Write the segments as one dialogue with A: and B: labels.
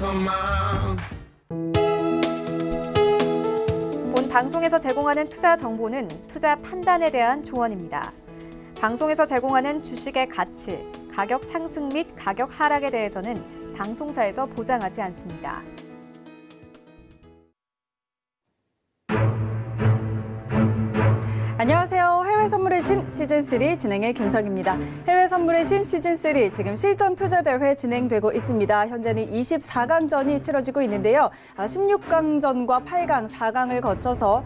A: 본 방송에서 제공하는 투자 정보는 투자 판단에 대한 조언입니다. 방송에서 제공하는 주식의 가치, 가격 상승 및 가격 하락에 대해서는 방송사에서 보장하지 않습니다.
B: 안녕하세요. 해외 선물의 신 시즌3 진행의 김석입니다. 해외 선물의 신 시즌3 지금 실전 투자 대회 진행되고 있습니다. 현재는 24강전이 치러지고 있는데요. 16강전과 8강, 4강을 거쳐서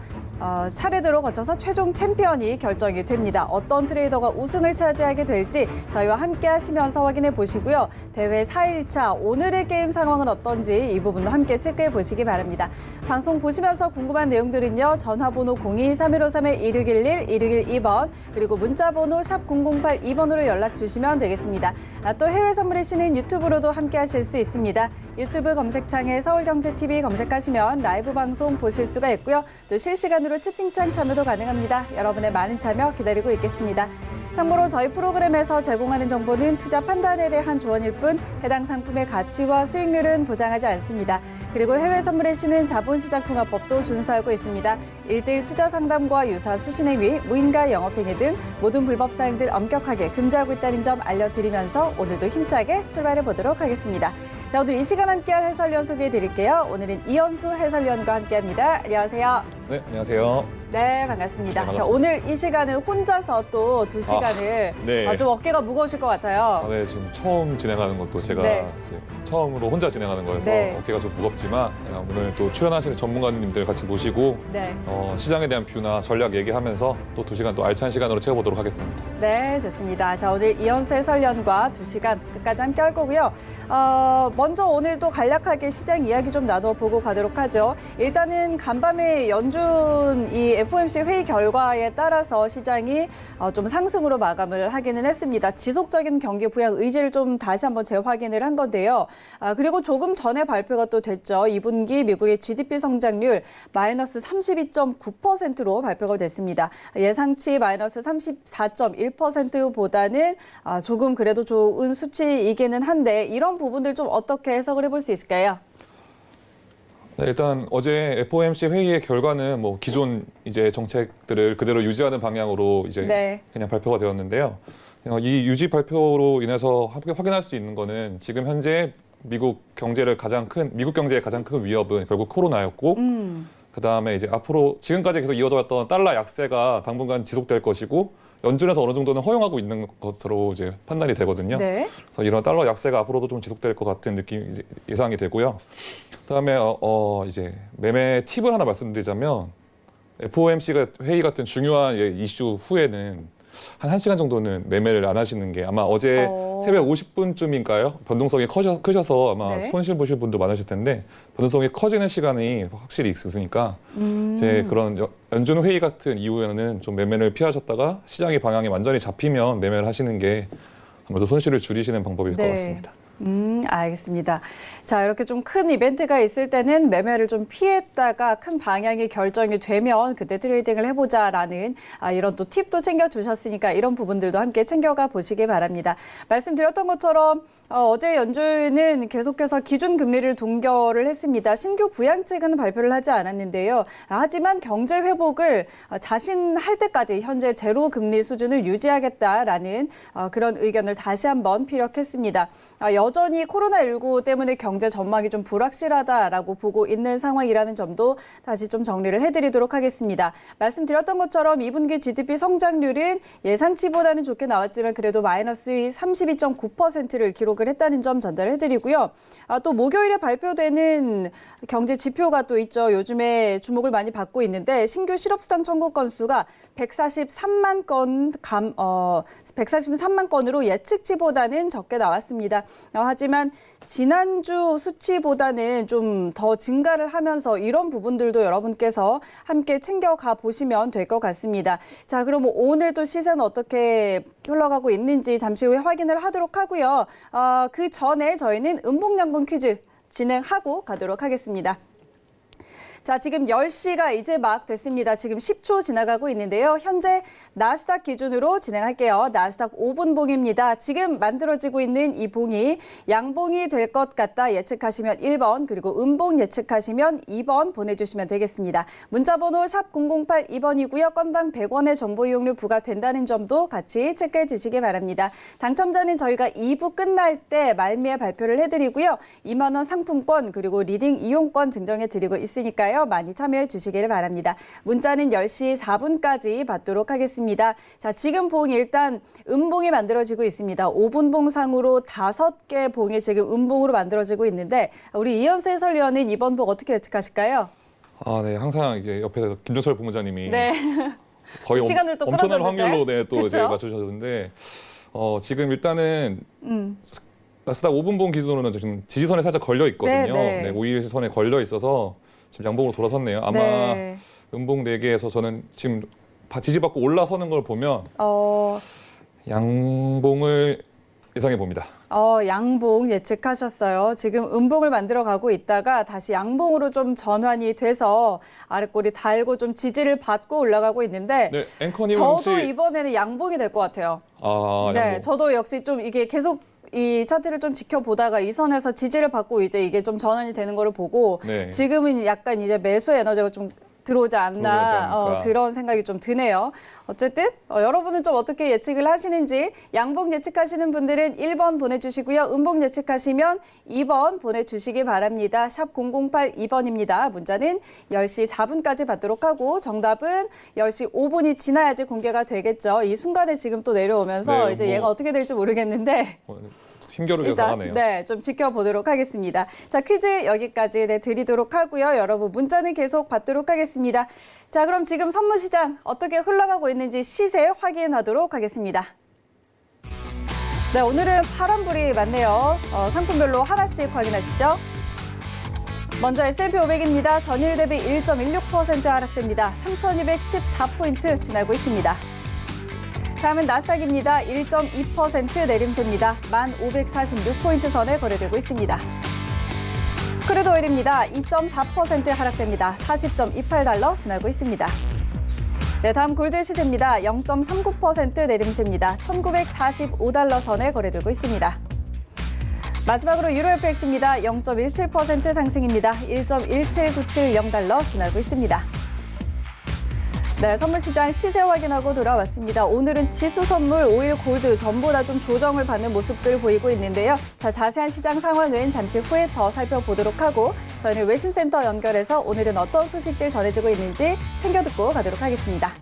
B: 차례대로 거쳐서 최종 챔피언이 결정이 됩니다. 어떤 트레이더가 우승을 차지하게 될지 저희와 함께 하시면서 확인해 보시고요. 대회 4일차 오늘의 게임 상황은 어떤지 이 부분도 함께 체크해 보시기 바랍니다. 방송 보시면서 궁금한 내용들은요. 전화번호 02-3153-1611, 1612번 그리고 문자번호 샵 0082번으로 연락 주시면 되겠습니다. 또 해외 선물의 신은 유튜브로도 함께 하실 수 있습니다. 유튜브 검색창에 서울경제TV 검색하시면 라이브 방송 보실 수가 있고요. 또 실시간으로 채팅창 참여도 가능합니다. 여러분의 많은 참여 기다리고 있겠습니다. 참고로 저희 프로그램에서 제공하는 정보는 투자 판단에 대한 조언일 뿐 해당 상품의 가치와 수익률은 보장하지 않습니다. 그리고 해외 선물의 신은 자본시장통합법도 준수하고 있습니다. 1:1 투자 상담과 유사 수신행위, 무인가 영업행위 등 모든 불법 사항들 엄격하게 금지하고 있다는 점 알려드리면서 오늘도 힘차게 출발해 보도록 하겠습니다. 자, 오늘 이 시간 함께할 해설위원 소개해 드릴게요. 오늘은 이현수 해설위원과 함께합니다. 안녕하세요.
C: 네, 안녕하세요.
B: 네, 반갑습니다.
C: 네, 반갑습니다.
B: 자, 오늘 이 시간은 혼자서 또 2시간을
C: 네.
B: 좀 어깨가 무거우실 것 같아요.
C: 네, 지금 처음 진행하는 것도 제가
B: 네.
C: 이제 처음으로 혼자 진행하는 거여서
B: 네.
C: 어깨가 좀 무겁지만 오늘 또 출연하시는 전문가님들 같이 모시고
B: 네.
C: 시장에 대한 뷰나 전략 얘기하면서 또 2시간 또 알찬 시간으로 채워보도록 하겠습니다.
B: 네, 좋습니다. 자, 오늘 이현수 해설위원과 2시간 끝까지 함께 할 거고요. 먼저 오늘 또 간략하게 시장 이야기 좀 나눠보고 가도록 하죠. 일단은 간밤에 연준 이 FOMC 회의 결과에 따라서 시장이 좀 상승으로 마감을 하기는 했습니다. 지속적인 경기 부양 의지를 좀 다시 한번 재확인을 한 건데요. 그리고 조금 전에 발표가 또 됐죠. 2분기 미국의 GDP 성장률 마이너스 32.9%로 발표가 됐습니다. 예상치 마이너스 34.1%보다는 조금 그래도 좋은 수치이기는 한데 이런 부분들 좀 어떻게 해석을 해볼 수 있을까요?
C: 네, 일단 어제 FOMC 회의의 결과는 뭐 기존 이제 정책들을 그대로 유지하는 방향으로 이제
B: 네.
C: 그냥 발표가 되었는데요. 이 유지 발표로 인해서 확인할 수 있는 거는 지금 현재 미국 경제의 가장 큰 위협은 결국 코로나였고, 그다음에 이제 앞으로 지금까지 계속 이어져 왔던 달러 약세가 당분간 지속될 것이고, 연준에서 어느 정도는 허용하고 있는 것으로 이제 판단이 되거든요.
B: 네.
C: 그래서 이런 달러 약세가 앞으로도 좀 지속될 것 같은 느낌이 이제 예상이 되고요. 그다음에 이제 매매 팁을 하나 말씀드리자면 FOMC가 회의 같은 중요한 이슈 후에는 한 1시간 정도는 매매를 안 하시는 게 아마 어제 새벽 50분쯤인가요? 변동성이 크셔서 아마
B: 네.
C: 손실 보실 분도 많으실 텐데 변동성이 커지는 시간이 확실히 있으니까 이제 그런 연준 회의 같은 이후에는 좀 매매를 피하셨다가 시장의 방향이 완전히 잡히면 매매를 하시는 게 아무래도 손실을 줄이시는 방법일 것 같습니다.
B: 알겠습니다. 자, 이렇게 좀 큰 이벤트가 있을 때는 매매를 좀 피했다가 큰 방향이 결정이 되면 그때 트레이딩을 해보자라는 이런 또 팁도 챙겨주셨으니까 이런 부분들도 함께 챙겨가 보시기 바랍니다. 말씀드렸던 것처럼 어제 연준은 계속해서 기준금리를 동결을 했습니다. 신규 부양책은 발표를 하지 않았는데요. 하지만 경제 회복을 자신할 때까지 현재 제로 금리 수준을 유지하겠다라는 그런 의견을 다시 한번 피력했습니다. 여전히 코로나19 때문에 경제 전망이 좀 불확실하다라고 보고 있는 상황이라는 점도 다시 좀 정리를 해드리도록 하겠습니다. 말씀드렸던 것처럼 2분기 GDP 성장률은 예상치보다는 좋게 나왔지만 그래도 마이너스 32.9%를 기록을 했다는 점 전달해드리고요. 또 목요일에 발표되는 경제 지표가 또 있죠. 요즘에 주목을 많이 받고 있는데 신규 실업수당 청구 건수가 143만 건으로 예측치보다는 적게 나왔습니다. 하지만 지난주 수치보다는 좀 더 증가를 하면서 이런 부분들도 여러분께서 함께 챙겨가 보시면 될 것 같습니다. 자, 그럼 오늘 또 시세는 어떻게 흘러가고 있는지 잠시 후에 확인을 하도록 하고요. 그 전에 저희는 음봉양봉 퀴즈 진행하고 가도록 하겠습니다. 자, 지금 10시가 이제 막 됐습니다. 지금 10초 지나가고 있는데요. 현재 나스닥 기준으로 진행할게요. 나스닥 5분 봉입니다. 지금 만들어지고 있는 이 봉이 양봉이 될 것 같다 예측하시면 1번, 그리고 음봉 예측하시면 2번 보내주시면 되겠습니다. 문자번호 샵 008 2번이고요. 건당 100원의 정보 이용료 부과된다는 점도 같이 체크해 주시기 바랍니다. 당첨자는 저희가 2부 끝날 때 말미에 발표를 해드리고요. 2만 원 상품권 그리고 리딩 이용권 증정해 드리고 있으니까요. 많이 참여해 주시기를 바랍니다. 문자는 10시 4분까지 받도록 하겠습니다. 자, 지금 봉 일단 음봉이 만들어지고 있습니다. 5분 봉상으로 5개 봉이 지금 음봉으로 만들어지고 있는데 우리 이현수 해설위원은 이번 봉 어떻게 예측하실까요?
C: 아, 네, 항상 이제 옆에서 김종철 본부장님이
B: 네.
C: 거의
B: 시간을 또
C: 엄청난
B: 끌어줬는데.
C: 확률로 네, 또 이제
B: 그쵸?
C: 맞추셨는데 지금 일단은 나스닥 5분 봉 기준으로는 지금 지지선에 살짝 걸려 있거든요.
B: 네, 네.
C: 5일선에 걸려 있어서 지금 양봉으로 돌아섰네요. 아마
B: 네.
C: 음봉 4개에서 저는 지금 지지받고 올라서는 걸 보면 양봉을 예상해 봅니다.
B: 양봉 예측하셨어요. 지금 음봉을 만들어 가고 있다가 다시 양봉으로 좀 전환이 돼서 아랫골이 달고 좀 지지를 받고 올라가고 있는데
C: 네, 앵커님
B: 저도
C: 혹시
B: 이번에는 양봉이 될 것 같아요. 네,
C: 양봉.
B: 저도 역시 좀 이게 계속 이 차트를 좀 지켜보다가 이 선에서 지지를 받고 이제 이게 좀 전환이 되는 거를 보고
C: 네.
B: 지금은 약간 이제 매수 에너지가 좀 들어오지 않나
C: 않을까.
B: 그런 생각이 좀 드네요. 어쨌든 여러분은 좀 어떻게 예측을 하시는지 양봉 예측하시는 분들은 1번 보내주시고요. 음봉 예측하시면 2번 보내주시기 바랍니다. 샵 008 2번입니다. 문자는 10시 4분까지 받도록 하고 정답은 10시 5분이 지나야지 공개가 되겠죠. 이 순간에 지금 또 내려오면서
C: 네,
B: 이제
C: 뭐-
B: 얘가 어떻게 될지 모르겠는데
C: 힘겨루기가
B: 일단
C: 강하네요.
B: 네, 좀 지켜보도록 하겠습니다. 자, 퀴즈 여기까지 드리도록 하고요. 여러분 문자는 계속 받도록 하겠습니다. 자, 그럼 지금 선물 시장 어떻게 흘러가고 있는지 시세 확인하도록 하겠습니다. 네, 오늘은 파란불이 많네요. 상품별로 하나씩 확인하시죠. 먼저 S&P 500입니다. 전일 대비 1.16% 하락세입니다. 3,214포인트 지나고 있습니다. 다음은 나스닥입니다. 1.2% 내림세입니다. 1,546포인트 선에 거래되고 있습니다. 크루드 오일입니다. 2.4% 하락세입니다. 40.28달러 지나고 있습니다. 네, 다음 골드 시세입니다. 0.39% 내림세입니다. 1,945달러 선에 거래되고 있습니다. 마지막으로 유로 FX입니다. 0.17% 상승입니다. 1.17970달러 지나고 있습니다. 네, 선물 시장 시세 확인하고 돌아왔습니다. 오늘은 지수 선물, 오일, 골드 전부 다 좀 조정을 받는 모습들 보이고 있는데요. 자, 자세한 시장 상황은 잠시 후에 더 살펴보도록 하고 저희는 외신센터 연결해서 오늘은 어떤 소식들 전해지고 있는지 챙겨 듣고 가도록 하겠습니다.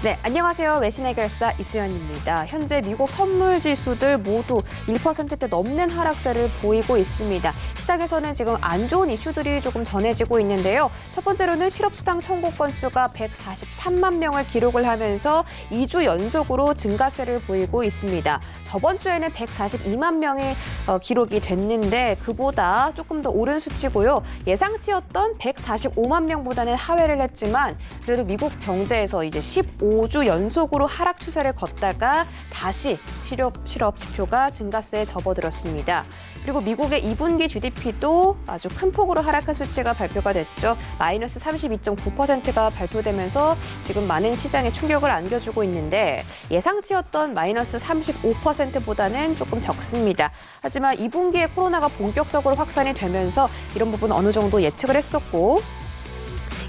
D: 네, 안녕하세요. 외신의 결사 이수연입니다. 현재 미국 선물 지수들 모두 1%대 넘는 하락세를 보이고 있습니다. 시장에서는 지금 안 좋은 이슈들이 조금 전해지고 있는데요. 첫 번째로는 실업수당 청구 건수가 143만 명을 기록을 하면서 2주 연속으로 증가세를 보이고 있습니다. 저번 주에는 142만 명의 기록이 됐는데 그보다 조금 더 오른 수치고요. 예상치였던 145만 명보다는 하회를 했지만 그래도 미국 경제에서 이제 15주 연속으로 하락 추세를 걷다가 다시 실업 지표가 증가세에 접어들었습니다. 그리고 미국의 2분기 GDP도 아주 큰 폭으로 하락한 수치가 발표가 됐죠. 마이너스 32.9%가 발표되면서 지금 많은 시장에 충격을 안겨주고 있는데 예상치였던 마이너스 35%보다는 조금 적습니다. 하지만 2분기에 코로나가 본격적으로 확산이 되면서 이런 부분 어느 정도 예측을 했었고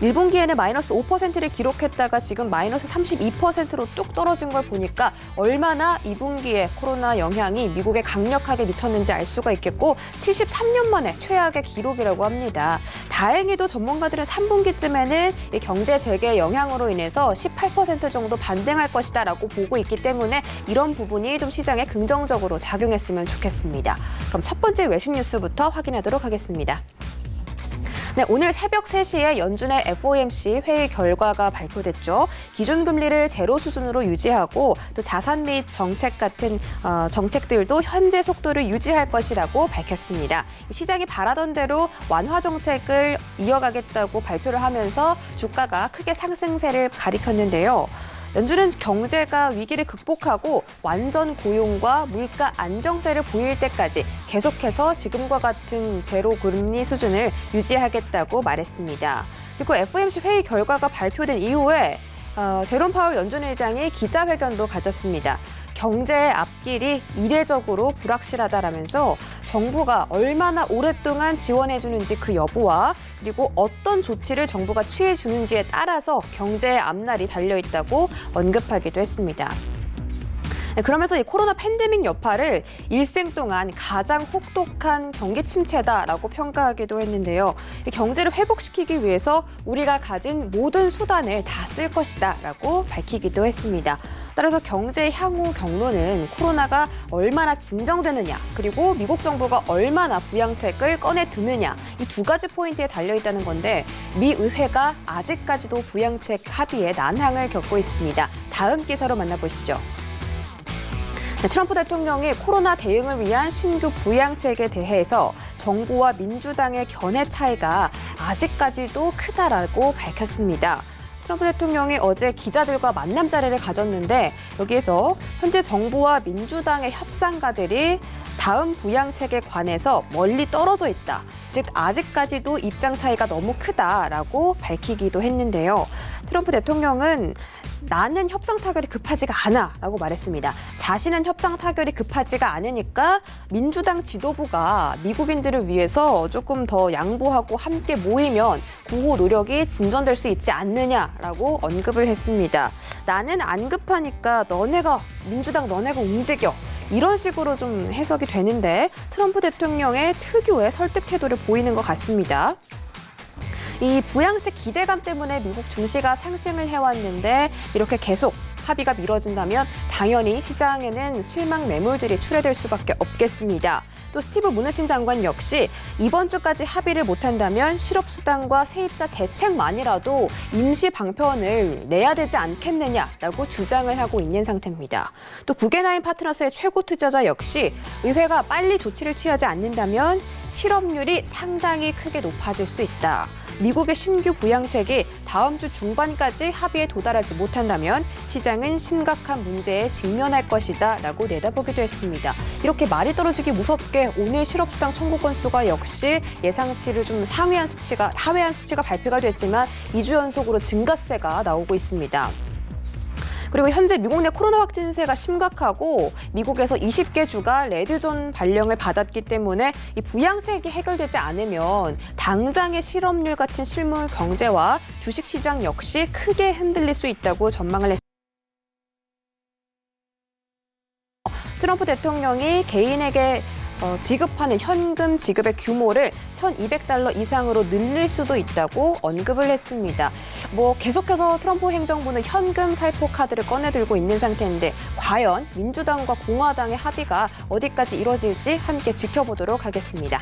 D: 1분기에는 마이너스 5%를 기록했다가 지금 마이너스 32%로 뚝 떨어진 걸 보니까 얼마나 2분기에 코로나 영향이 미국에 강력하게 미쳤는지 알 수가 있겠고 73년 만에 최악의 기록이라고 합니다. 다행히도 전문가들은 3분기쯤에는 이 경제 재개 영향으로 인해서 18% 정도 반등할 것이다라고 보고 있기 때문에 이런 부분이 좀 시장에 긍정적으로 작용했으면 좋겠습니다. 그럼 첫 번째 외신 뉴스부터 확인하도록 하겠습니다. 네, 오늘 새벽 3시에 연준의 FOMC 회의 결과가 발표됐죠. 기준금리를 제로 수준으로 유지하고 또 자산 및 정책 같은 정책들도 현재 속도를 유지할 것이라고 밝혔습니다. 시장이 바라던 대로 완화 정책을 이어가겠다고 발표를 하면서 주가가 크게 상승세를 가리켰는데요. 연준은 경제가 위기를 극복하고 완전 고용과 물가 안정세를 보일 때까지 계속해서 지금과 같은 제로 금리 수준을 유지하겠다고 말했습니다. 그리고 FOMC 회의 결과가 발표된 이후에 제롬 파월 연준 의장이 기자회견도 가졌습니다. 경제의 앞길이 이례적으로 불확실하다라면서 정부가 얼마나 오랫동안 지원해주는지 그 여부와 그리고 어떤 조치를 정부가 취해주는지에 따라서 경제의 앞날이 달려있다고 언급하기도 했습니다. 네, 그러면서 이 코로나 팬데믹 여파를 일생 동안 가장 혹독한 경기 침체다라고 평가하기도 했는데요. 이 경제를 회복시키기 위해서 우리가 가진 모든 수단을 다 쓸 것이다라고 밝히기도 했습니다. 따라서 경제 향후 경로는 코로나가 얼마나 진정되느냐 그리고 미국 정부가 얼마나 부양책을 꺼내 드느냐 이 두 가지 포인트에 달려있다는 건데 미 의회가 아직까지도 부양책 합의에 난항을 겪고 있습니다. 다음 기사로 만나보시죠. 트럼프 대통령이 코로나 대응을 위한 신규 부양책에 대해서 정부와 민주당의 견해 차이가 아직까지도 크다라고 밝혔습니다. 트럼프 대통령이 어제 기자들과 만남 자리를 가졌는데 여기에서 현재 정부와 민주당의 협상가들이 다음 부양책에 관해서 멀리 떨어져 있다. 즉 아직까지도 입장 차이가 너무 크다라고 밝히기도 했는데요. 트럼프 대통령은 나는 협상 타결이 급하지가 않아라고 말했습니다. 자신은 협상 타결이 급하지가 않으니까 민주당 지도부가 미국인들을 위해서 조금 더 양보하고 함께 모이면 구호 노력이 진전될 수 있지 않느냐라고 언급을 했습니다. 나는 안 급하니까 민주당 너네가 움직여. 이런 식으로 좀 해석이 되는데 트럼프 대통령의 특유의 설득 태도를 보이는 것 같습니다. 이 부양책 기대감 때문에 미국 증시가 상승을 해왔는데 이렇게 계속 합의가 미뤄진다면 당연히 시장에는 실망 매물들이 출회될 수밖에 없겠습니다. 또 스티브 무누신 장관 역시 이번 주까지 합의를 못한다면 실업수당과 세입자 대책만이라도 임시 방편을 내야 되지 않겠느냐라고 주장을 하고 있는 상태입니다. 또 구겐하임 파트너스의 최고 투자자 역시 의회가 빨리 조치를 취하지 않는다면 실업률이 상당히 크게 높아질 수 있다. 미국의 신규 부양책이 다음 주 중반까지 합의에 도달하지 못한다면 시장은 심각한 문제에 직면할 것이다 라고 내다보기도 했습니다. 이렇게 말이 떨어지기 무섭게 오늘 실업수당 청구 건수가 역시 예상치를 좀 하회한 수치가 발표가 됐지만 2주 연속으로 증가세가 나오고 있습니다. 그리고 현재 미국 내 코로나 확진세가 심각하고 미국에서 20개 주가 레드존 발령을 받았기 때문에 이 부양책이 해결되지 않으면 당장의 실업률 같은 실물 경제와 주식시장 역시 크게 흔들릴 수 있다고 전망을 했습니다. 트럼프 대통령이 개인에게 지급하는 현금 지급의 규모를 $1,200 이상으로 늘릴 수도 있다고 언급을 했습니다. 계속해서 트럼프 행정부는 현금 살포 카드를 꺼내들고 있는 상태인데 과연 민주당과 공화당의 합의가 어디까지 이뤄질지 함께 지켜보도록 하겠습니다.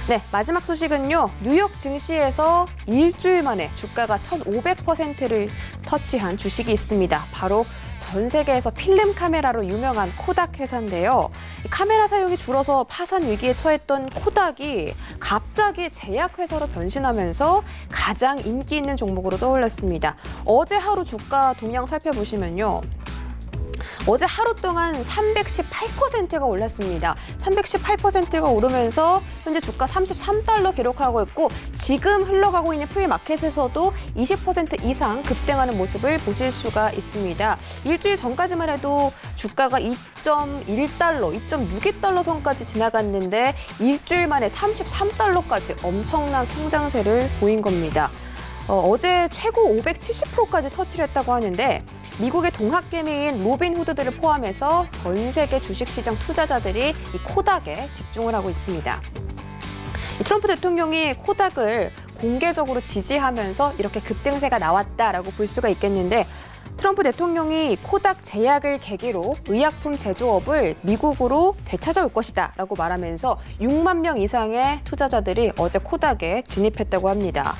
D: 네, 마지막 소식은요. 뉴욕 증시에서 일주일 만에 주가가 1,500%를 터치한 주식이 있습니다. 바로 전 세계에서 필름 카메라로 유명한 코닥 회사인데요. 카메라 사용이 줄어서 파산 위기에 처했던 코닥이 갑자기 제약회사로 변신하면서 가장 인기 있는 종목으로 떠올랐습니다. 어제 하루 주가 동향 살펴보시면요. 어제 하루 동안 318%가 올랐습니다. 318%가 오르면서 현재 주가 $33 기록하고 있고 지금 흘러가고 있는 프리마켓에서도 20% 이상 급등하는 모습을 보실 수가 있습니다. 일주일 전까지만 해도 주가가 2.1달러, 2.62달러 선까지 지나갔는데 일주일 만에 33달러까지 엄청난 성장세를 보인 겁니다. 어제 최고 570%까지 터치를 했다고 하는데 미국의 동학개미인 로빈후드들을 포함해서 전 세계 주식시장 투자자들이 이 코닥에 집중을 하고 있습니다. 트럼프 대통령이 코닥을 공개적으로 지지하면서 이렇게 급등세가 나왔다라고 볼 수가 있겠는데 트럼프 대통령이 코닥 제약을 계기로 의약품 제조업을 미국으로 되찾아올 것이다 라고 말하면서 6만 명 이상의 투자자들이 어제 코닥에 진입했다고 합니다.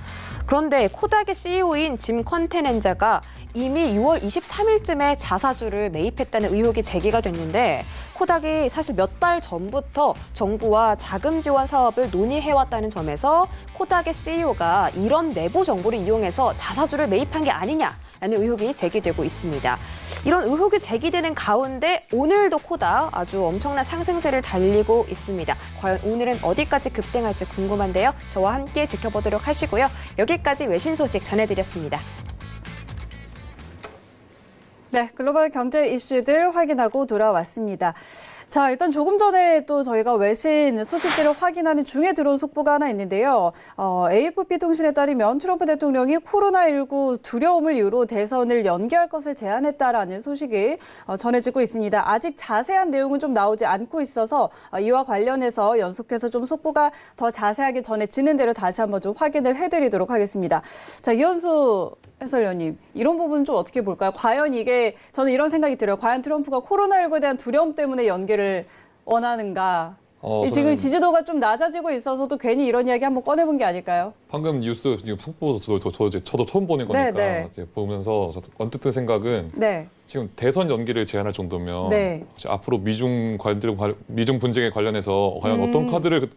D: 그런데 코닥의 CEO인 짐 컨테넨자가 이미 6월 23일쯤에 자사주를 매입했다는 의혹이 제기가 됐는데 코닥이 사실 몇 달 전부터 정부와 자금 지원 사업을 논의해왔다는 점에서 코닥의 CEO가 이런 내부 정보를 이용해서 자사주를 매입한 게 아니냐 않는다라는 의혹이 제기되고 있습니다. 이런 의혹이 제기되는 가운데 오늘도 코닥 아주 엄청난 상승세를 달리고 있습니다. 과연 오늘은 어디까지 급등할지 궁금한데요. 저와 함께 지켜보도록 하시고요. 여기까지 외신 소식 전해드렸습니다.
B: 네, 글로벌 경제 이슈들 확인하고 돌아왔습니다. 자, 일단 조금 전에 또 저희가 외신 소식들을 확인하는 중에 들어온 속보가 하나 있는데요. AFP 통신에 따르면 트럼프 대통령이 코로나19 두려움을 이유로 대선을 연기할 것을 제안했다라는 소식이 전해지고 있습니다. 아직 자세한 내용은 좀 나오지 않고 있어서 이와 관련해서 연속해서 좀 속보가 더 자세하게 전해지는 대로 다시 한번 좀 확인을 해드리도록 하겠습니다. 자, 이현수 해설위원님, 이런 부분 좀 어떻게 볼까요? 과연 이게, 저는 이런 생각이 들어요. 과연 트럼프가 코로나19에 대한 두려움 때문에 연기를 원하는가? 지금 지지도가 좀 낮아지고 있어서도 괜히 이런 이야기 한번 꺼내본 게 아닐까요?
C: 방금 뉴스 지금 속보 저도 처음 보는 거니까
B: 네.
C: 이제 보면서 언뜻 든 생각은
B: 네.
C: 지금 대선 연기를 제안할 정도면
B: 네.
C: 앞으로 미중 분쟁에 관련해서 과연 어떤 카드를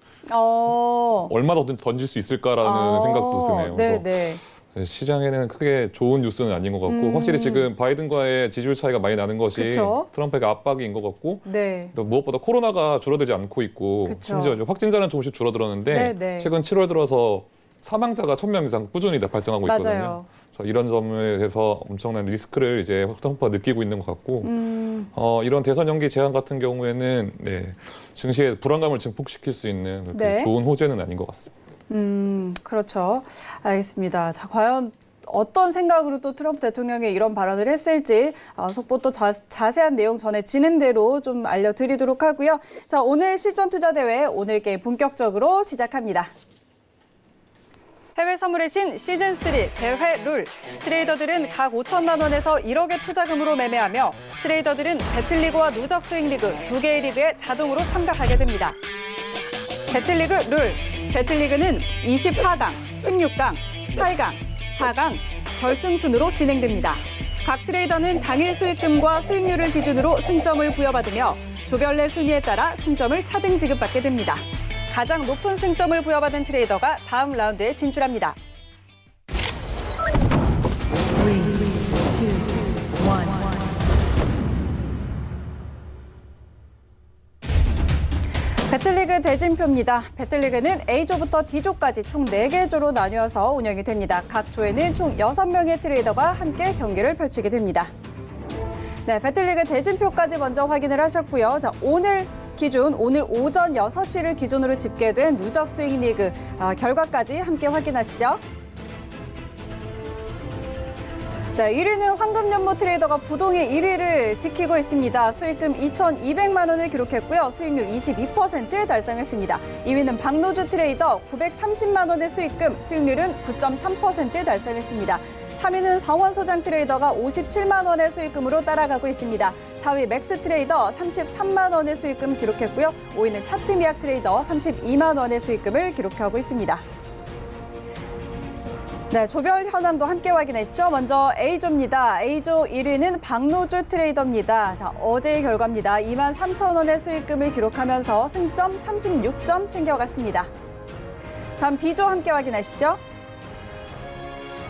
C: 얼마나 던질 수 있을까라는 생각도 드네요.
B: 네,
C: 그래서 시장에는 크게 좋은 뉴스는 아닌 것 같고 확실히 지금 바이든과의 지지율 차이가 많이 나는 것이
B: 그쵸?
C: 트럼프에게 압박인 것 같고
B: 네.
C: 또 무엇보다 코로나가 줄어들지 않고 있고
B: 그쵸.
C: 심지어 확진자는 조금씩 줄어들었는데
B: 네.
C: 최근 7월 들어서 사망자가 1,000명 이상 꾸준히 발생하고 있거든요.
B: 맞아요.
C: 그래서 이런 점에 대해서 엄청난 리스크를 이제 트럼프가 느끼고 있는 것 같고 이런 대선 연기 제안 같은 경우에는 증시에 불안감을 증폭시킬 수 있는 그렇게
B: 네.
C: 좋은 호재는 아닌 것 같습니다.
B: 그렇죠. 알겠습니다. 자, 과연 어떤 생각으로 또 트럼프 대통령이 이런 발언을 했을지 속보 또 자세한 내용 전해지는 대로 좀 알려드리도록 하고요. 자, 오늘 실전투자대회 오늘 게임 본격적으로 시작합니다. 해외 선물의 신 시즌3 대회 룰. 트레이더들은 각 5천만 원에서 1억의 투자금으로 매매하며 트레이더들은 배틀리그와 누적 수익리그 두 개의 리그에 자동으로 참가하게 됩니다. 배틀리그 룰. 배틀리그는 24강, 16강, 8강, 4강, 결승순으로 진행됩니다. 각 트레이더는 당일 수익금과 수익률을 기준으로 승점을 부여받으며 조별 내 순위에 따라 승점을 차등 지급받게 됩니다. 가장 높은 승점을 부여받은 트레이더가 다음 라운드에 진출합니다. 배틀리그 대진표입니다. 배틀리그는 A조부터 D조까지 총 4개 조로 나뉘어서 운영이 됩니다. 각 조에는 총 6명의 트레이더가 함께 경기를 펼치게 됩니다. 네, 배틀리그 대진표까지 먼저 확인을 하셨고요. 자, 오늘 오전 6시를 기준으로 집계된 누적 수익 리그 결과까지 함께 확인하시죠. 네, 1위는 황금연못 트레이더가 부동의 1위를 지키고 있습니다. 수익금 2,200만 원을 기록했고요. 수익률 22% 달성했습니다. 2위는 박노주 트레이더 930만 원의 수익금, 수익률은 9.3% 달성했습니다. 3위는 성원소장 트레이더가 57만 원의 수익금으로 따라가고 있습니다. 4위 맥스 트레이더 33만 원의 수익금 기록했고요. 5위는 차트미약 트레이더 32만 원의 수익금을 기록하고 있습니다. 네, 조별 현황도 함께 확인하시죠. 먼저 A조입니다. A조 1위는 박노주 트레이더입니다. 자, 어제의 결과입니다. 2만 3천 원의 수익금을 기록하면서 승점 36점 챙겨갔습니다. 다음 B조 함께 확인하시죠.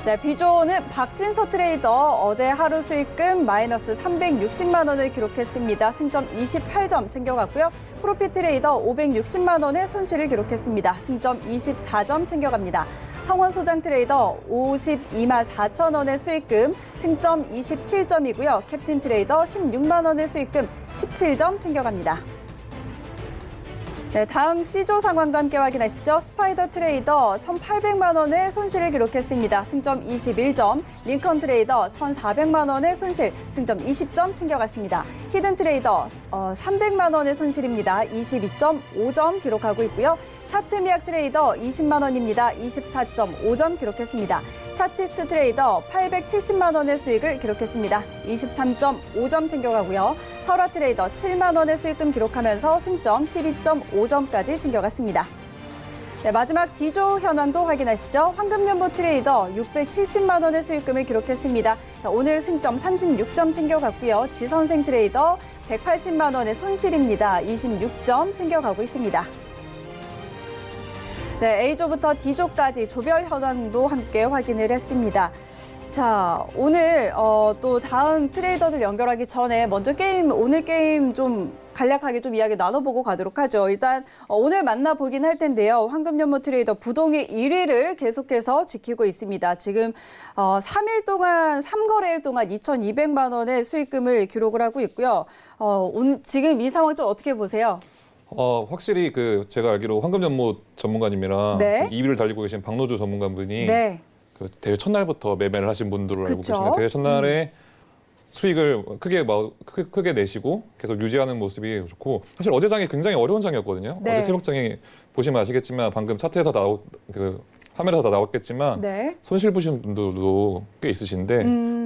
B: 네, B조는 박진서 트레이더 어제 하루 수익금 마이너스 360만 원을 기록했습니다. 승점 28점 챙겨갔고요. 프로핏 트레이더 560만 원의 손실을 기록했습니다. 승점 24점 챙겨갑니다. 성원 소장 트레이더 52만 4천 원의 수익금, 승점 27점이고요. 캡틴 트레이더 16만 원의 수익금, 17점 챙겨갑니다. 네, 다음 C조 상황도 함께 확인하시죠. 스파이더 트레이더 1,800만 원의 손실을 기록했습니다. 승점 21점. 링컨 트레이더 1,400만 원의 손실, 승점 20점 챙겨갔습니다. 히든 트레이더 300만 원의 손실입니다. 22.5점 기록하고 있고요. 차트미약 트레이더 20만 원입니다. 24.5점 기록했습니다. 차티스트 트레이더 870만 원의 수익을 기록했습니다. 23.5점 챙겨가고요. 설화 트레이더 7만 원의 수익금 기록하면서 승점 12.5점까지 챙겨갔습니다. 네, 마지막 D조 현황도 확인하시죠. 황금연보 트레이더 670만 원의 수익금을 기록했습니다. 오늘 승점 36점 챙겨갔고요. 지선생 트레이더 180만 원의 손실입니다. 26점 챙겨가고 있습니다. 네, A조부터 D조까지 조별 현황도 함께 확인을 했습니다. 자, 오늘 또 다음 트레이더들 연결하기 전에 먼저 오늘 게임 좀 간략하게 좀 이야기 나눠보고 가도록 하죠. 일단 오늘 만나보긴 할 텐데요. 황금연못 트레이더 부동의 1위를 계속해서 지키고 있습니다. 지금 3일 동안 3거래일 동안 2,200만 원의 수익금을 기록을 하고 있고요. 지금 이 상황 좀 어떻게 보세요?
C: 확실히 제가 알기로 황금연못 전문가님이랑
B: 네.
C: 2위를 달리고 계신 박노주 전문가분이
B: 네.
C: 대회 첫날부터 매매를 하신 분들로 알고
B: 그쵸?
C: 계시는데 대회 첫날에 수익을 크게 내시고 계속 유지하는 모습이 좋고 사실 어제 장이 굉장히 어려운 장이었거든요.
B: 네.
C: 어제 새벽장이 보시면 아시겠지만 방금 차트에서 화면에서 다 나왔겠지만
B: 네.
C: 손실 보신 분들도 꽤 있으신데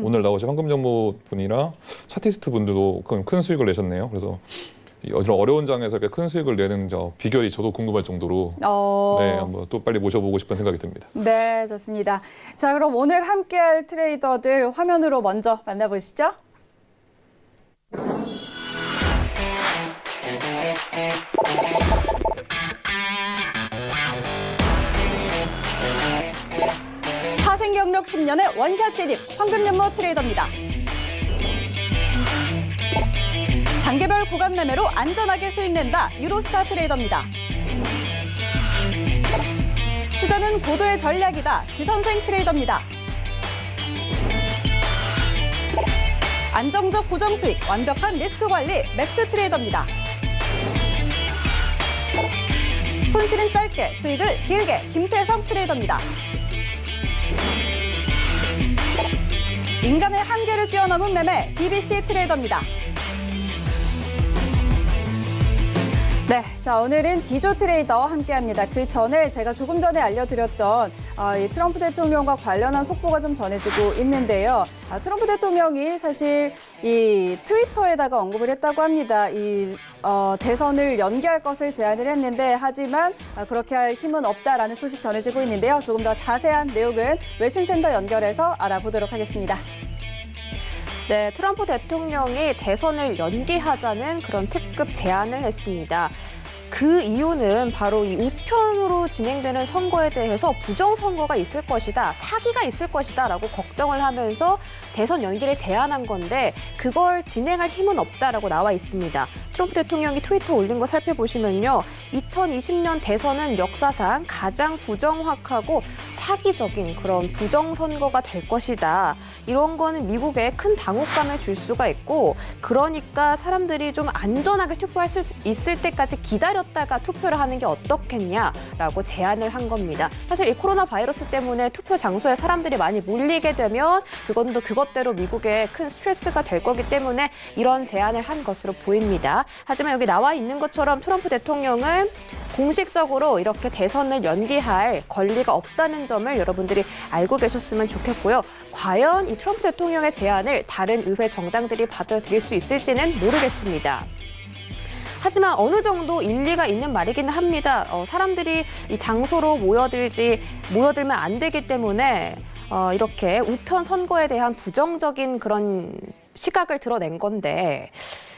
C: 오늘 나오신 황금연못 분이랑 차티스트 분들도 큰 수익을 내셨네요. 그래서 이런 어려운 장에서 이렇게 큰 수익을 내는 비결이 저도 궁금할 정도로 네, 한번 또 빨리 모셔보고 싶은 생각이 듭니다.
B: 네, 좋습니다. 자, 그럼 오늘 함께할 트레이더들 화면으로 먼저 만나보시죠. 파생 경력 10년의 원샷 재집 황금연못 트레이더입니다. 단계별 구간 매매로 안전하게 수익 낸다 유로스타 트레이더입니다. 투자는 고도의 전략이다 지선생 트레이더입니다. 안정적 고정 수익 완벽한 리스크 관리 맥스 트레이더입니다. 손실은 짧게 수익을 길게 김태성 트레이더입니다. 인간의 한계를 뛰어넘은 매매 DBC 트레이더입니다. 네, 자 오늘은 디조 트레이더 함께합니다. 그 전에 제가 조금 전에 알려드렸던 이 트럼프 대통령과 관련한 속보가 좀 전해지고 있는데요. 트럼프 대통령이 사실 이 트위터에다가 언급을 했다고 합니다. 이 대선을 연기할 것을 제안을 했는데 하지만 그렇게 할 힘은 없다라는 소식 전해지고 있는데요. 조금 더 자세한 내용은 외신센터 연결해서 알아보도록 하겠습니다.
D: 네, 트럼프 대통령이 대선을 연기하자는 그런 특급 제안을 했습니다. 그 이유는 바로 이 우편으로 진행되는 선거에 대해서 부정선거가 있을 것이다, 사기가 있을 것이다 라고 걱정을 하면서 대선 연기를 제안한 건데 그걸 진행할 힘은 없다라고 나와 있습니다. 트럼프 대통령이 트위터 올린 거 살펴보시면요. 2020년 대선은 역사상 가장 부정확하고 사기적인 그런 부정선거가 될 것이다. 이런 거는 미국에 큰 당혹감을 줄 수가 있고 그러니까 사람들이 좀 안전하게 투표할 수 있을 때까지 기다렸다가 투표를 하는 게 어떻겠냐라고 제안을 한 겁니다. 사실 이 코로나 바이러스 때문에 투표 장소에 사람들이 많이 몰리게 되면 그건 또 그것대로 미국에 큰 스트레스가 될 거기 때문에 이런 제안을 한 것으로 보입니다. 하지만 여기 나와 있는 것처럼 트럼프 대통령은 공식적으로 이렇게 대선을 연기할 권리가 없다는 점을 여러분들이 알고 계셨으면 좋겠고요. 과연 이 트럼프 대통령의 제안을 다른 의회 정당들이 받아들일 수 있을지는 모르겠습니다. 하지만 어느 정도 일리가 있는 말이기는 합니다. 사람들이 이 장소로 모여들면 안 되기 때문에 이렇게 우편 선거에 대한 부정적인 그런 시각을 드러낸 건데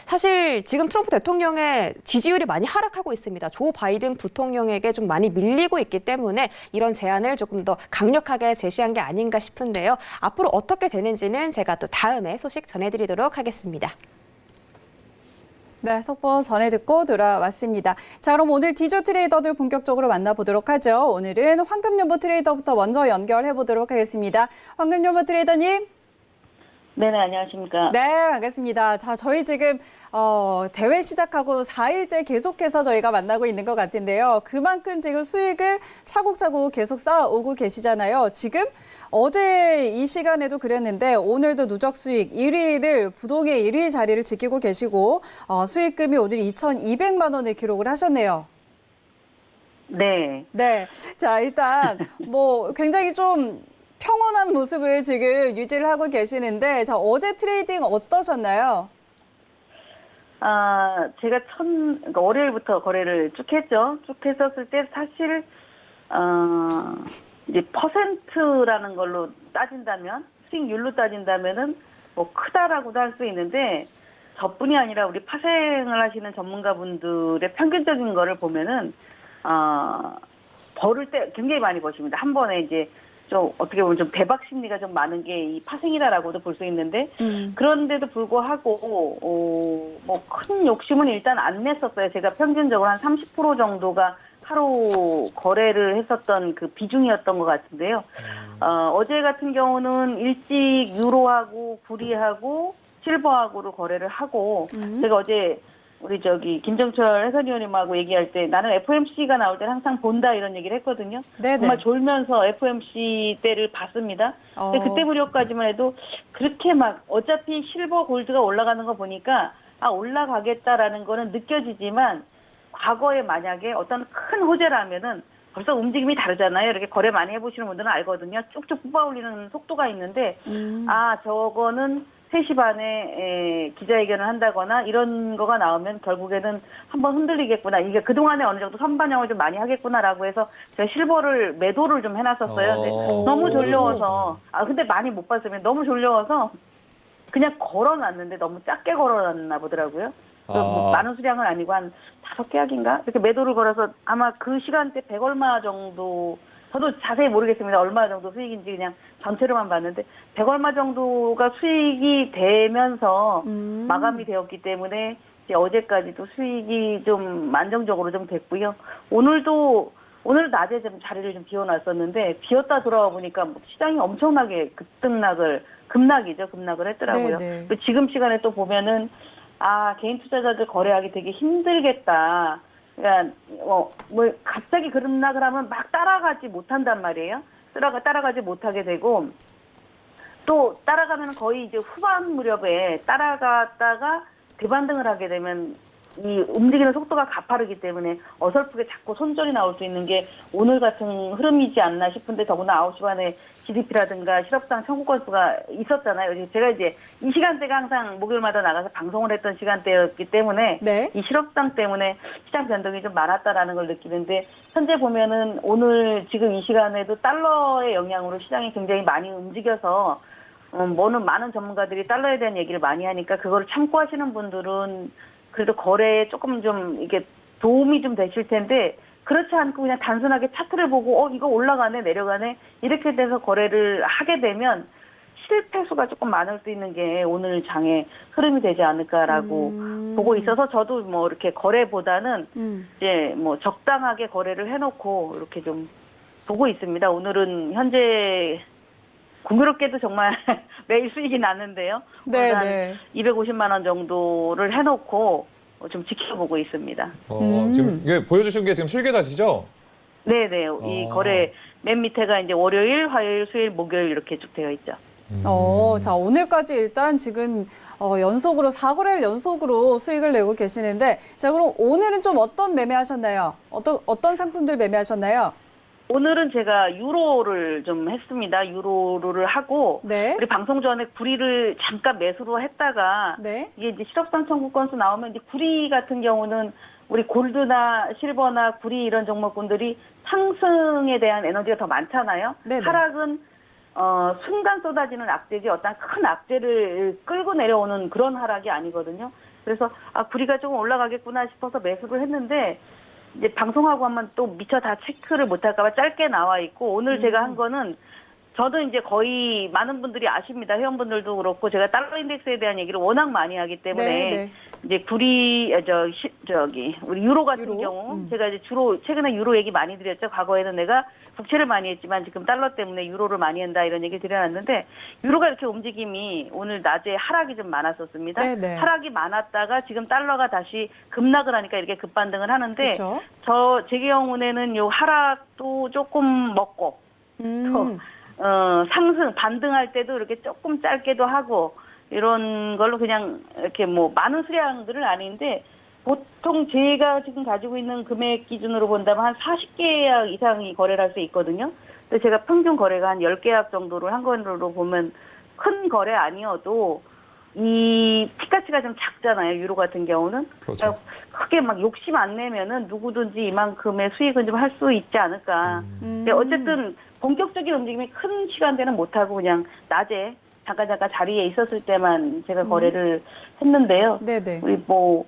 D: 사실 지금 트럼프 대통령의 지지율이 많이 하락하고 있습니다. 조 바이든 부통령에게 좀 많이 밀리고 있기 때문에 이런 제안을 조금 더 강력하게 제시한 게 아닌가 싶은데요. 앞으로 어떻게 되는지는 제가 또 다음에 소식 전해드리도록 하겠습니다.
B: 네, 속보 전해 듣고 돌아왔습니다. 자, 그럼 오늘 디조 트레이더들 본격적으로 만나보도록 하죠. 오늘은 황금연못 트레이더부터 먼저 연결해 보도록 하겠습니다. 황금연못 트레이더님.
E: 네, 안녕하십니까.
B: 네, 반갑습니다. 자, 저희 지금 대회 시작하고 4일째 계속해서 저희가 만나고 있는 것 같은데요. 그만큼 지금 수익을 차곡차곡 계속 쌓아오고 계시잖아요. 지금 어제 이 시간에도 그랬는데 오늘도 누적 수익 1위를 부동의 1위 자리를 지키고 계시고 수익금이 오늘 2,200만 원을 기록을 하셨네요.
E: 네.
B: 네, 자 일단 뭐 굉장히 좀 평온한 모습을 지금 유지를 하고 계시는데 자, 어제 트레이딩 어떠셨나요?
E: 제가 그러니까 월요일부터 거래를 쭉 했죠. 쭉 했었을 때 사실 이제 퍼센트라는 걸로 따진다면 수익률로 따진다면은 뭐 크다라고도 할 수 있는데 저뿐이 아니라 우리 파생을 하시는 전문가분들의 평균적인 거를 보면은 벌을 때 굉장히 많이 버십니다. 한 번에 이제 좀 어떻게 보면 좀 대박 심리가 좀 많은 게 이 파생이다라고도 볼 수 있는데 그런데도 불구하고 뭐 큰 욕심은 일단 안 냈었어요. 제가 평균적으로 한 30% 정도가 하루 거래를 했었던 그 비중이었던 것 같은데요. 어제 같은 경우는 일찍 유로하고 구리하고 실버하고로 거래를 하고 제가 어제 우리 김정철 해설위원님하고 얘기할 때 나는 FOMC가 나올 때는 항상 본다 이런 얘기를 했거든요.
B: 네네.
E: 정말 졸면서 FOMC 때를 봤습니다. 근데 그때 무렵까지만 해도 그렇게 막 어차피 실버 골드가 올라가는 거 보니까 아 올라가겠다라는 거는 느껴지지만 과거에 만약에 어떤 큰 호재라면은 벌써 움직임이 다르잖아요. 이렇게 거래 많이 해보시는 분들은 알거든요. 쭉쭉 뽑아올리는 속도가 있는데 아 저거는 3시 반에 기자회견을 한다거나 이런 거가 나오면 결국에는 한번 흔들리겠구나. 이게 그동안에 어느 정도 선반영을 좀 많이 하겠구나라고 해서 제가 실버를 매도를 좀 해놨었어요. 근데 너무 졸려워서 근데 많이 못 봤으면 너무 졸려워서 그냥 걸어놨는데 너무 작게 걸어놨나 보더라고요. 뭐 많은 수량은 아니고 한 5계약인가? 이렇게 매도를 걸어서 아마 그 시간대 100얼마 정도 저도 자세히 모르겠습니다. 얼마 정도 수익인지 그냥 전체로만 봤는데 100얼마 정도가 수익이 되면서 마감이 되었기 때문에 이제 어제까지도 수익이 좀 안정적으로 좀 됐고요. 오늘 낮에 좀 자리를 좀 비워놨었는데 비었다 돌아와 보니까 시장이 엄청나게 급락을 했더라고요.
B: 네네.
E: 또 지금 시간에 또 보면은 개인 투자자들 거래하기 되게 힘들겠다. 그러니까 갑자기 급락을 하면 막 따라가지 못한단 말이에요. 따라가지 못하게 되고 또 따라가면 거의 이제 후반 무렵에 따라갔다가 대반등을 하게 되면 이 움직이는 속도가 가파르기 때문에 어설프게 자꾸 손절이 나올 수 있는 게 오늘 같은 흐름이지 않나 싶은데 더구나 9시 반에 GDP라든가 실업당 청구 건수가 있었잖아요. 제가 이제 이 시간대가 항상 목요일마다 나가서 방송을 했던 시간대였기 때문에
B: 네.
E: 이 실업당 때문에 시장 변동이 좀 많았다라는 걸 느끼는데 현재 보면은 오늘 지금 이 시간에도 달러의 영향으로 시장이 굉장히 많이 움직여서 많은 전문가들이 달러에 대한 얘기를 많이 하니까 그거를 참고하시는 분들은 그래도 거래에 조금 좀 이게 도움이 좀 되실 텐데 그렇지 않고 그냥 단순하게 차트를 보고 이거 올라가네 내려가네 이렇게 돼서 거래를 하게 되면 실패수가 조금 많을 수 있는 게 오늘 장의 흐름이 되지 않을까라고 보고 있어서 저도 뭐 이렇게 거래보다는 이제 뭐 적당하게 거래를 해놓고 이렇게 좀 보고 있습니다. 오늘은 현재 공교롭게도 정말 매일 수익이 났는데요.
B: 네,
E: 한
B: 네.
E: 250만 원 정도를 해놓고 좀 지켜보고 있습니다.
C: 지금 이게 보여주신 게 지금 실계자시죠?
E: 네네. 이 거래 맨 밑에가 이제 월요일, 화요일, 수요일, 목요일 이렇게 쭉 되어 있죠.
B: 자, 오늘까지 일단 지금 연속으로 4거래일 연속으로 수익을 내고 계시는데 자, 그럼 오늘은 좀 어떤 매매하셨나요? 어떤 상품들 매매하셨나요?
E: 오늘은 제가 유로를 좀 했습니다. 유로를 하고
B: 네.
E: 우리 방송 전에 구리를 잠깐 매수로 했다가
B: 네.
E: 이게 이제 실업상 청구 건수 나오면 이제 구리 같은 경우는 우리 골드나 실버나 구리 이런 종목군들이 상승에 대한 에너지가 더 많잖아요.
B: 네네.
E: 하락은 순간 쏟아지는 악재지 어떤 큰 악재를 끌고 내려오는 그런 하락이 아니거든요. 그래서 구리가 조금 올라가겠구나 싶어서 매수를 했는데 이제 방송하고 하면 또 미처 다 체크를 못할까봐 짧게 나와 있고 오늘 제가 한 거는 저도 이제 거의 많은 분들이 아십니다. 회원분들도 그렇고 제가 달러 인덱스에 대한 얘기를 워낙 많이 하기 때문에
B: 네.
E: 이제 구리 우리 유로 같은
B: 유로?
E: 경우 제가 이제 주로 최근에 유로 얘기 많이 드렸죠. 과거에는 내가 국채를 많이 했지만 지금 달러 때문에 유로를 많이 한다 이런 얘기 드려놨는데 유로가 이렇게 움직임이 오늘 낮에 하락이 좀 많았었습니다.
B: 네네.
E: 하락이 많았다가 지금 달러가 다시 급락을 하니까 이렇게 급반등을 하는데
B: 그렇죠.
E: 제 경우에는 요 하락도 조금 먹고 또 상승 반등할 때도 이렇게 조금 짧게도 하고 이런 걸로 그냥 이렇게 뭐 많은 수량들은 아닌데 보통 제가 지금 가지고 있는 금액 기준으로 본다면 한 40계약 이상이 거래를 할 수 있거든요. 근데 제가 평균 거래가 한 10계약 정도를 한 걸로 보면 큰 거래 아니어도 이 피가치가 좀 작잖아요. 유로 같은 경우는.
C: 그렇죠.
E: 그러니까 크게 막 욕심 안 내면은 누구든지 이만큼의 수익은 좀 할 수 있지 않을까. 근데 어쨌든 본격적인 움직임이 큰 시간대는 못하고 그냥 낮에 잠깐 자리에 있었을 때만 제가 거래를 했는데요.
B: 네네.
E: 우리 뭐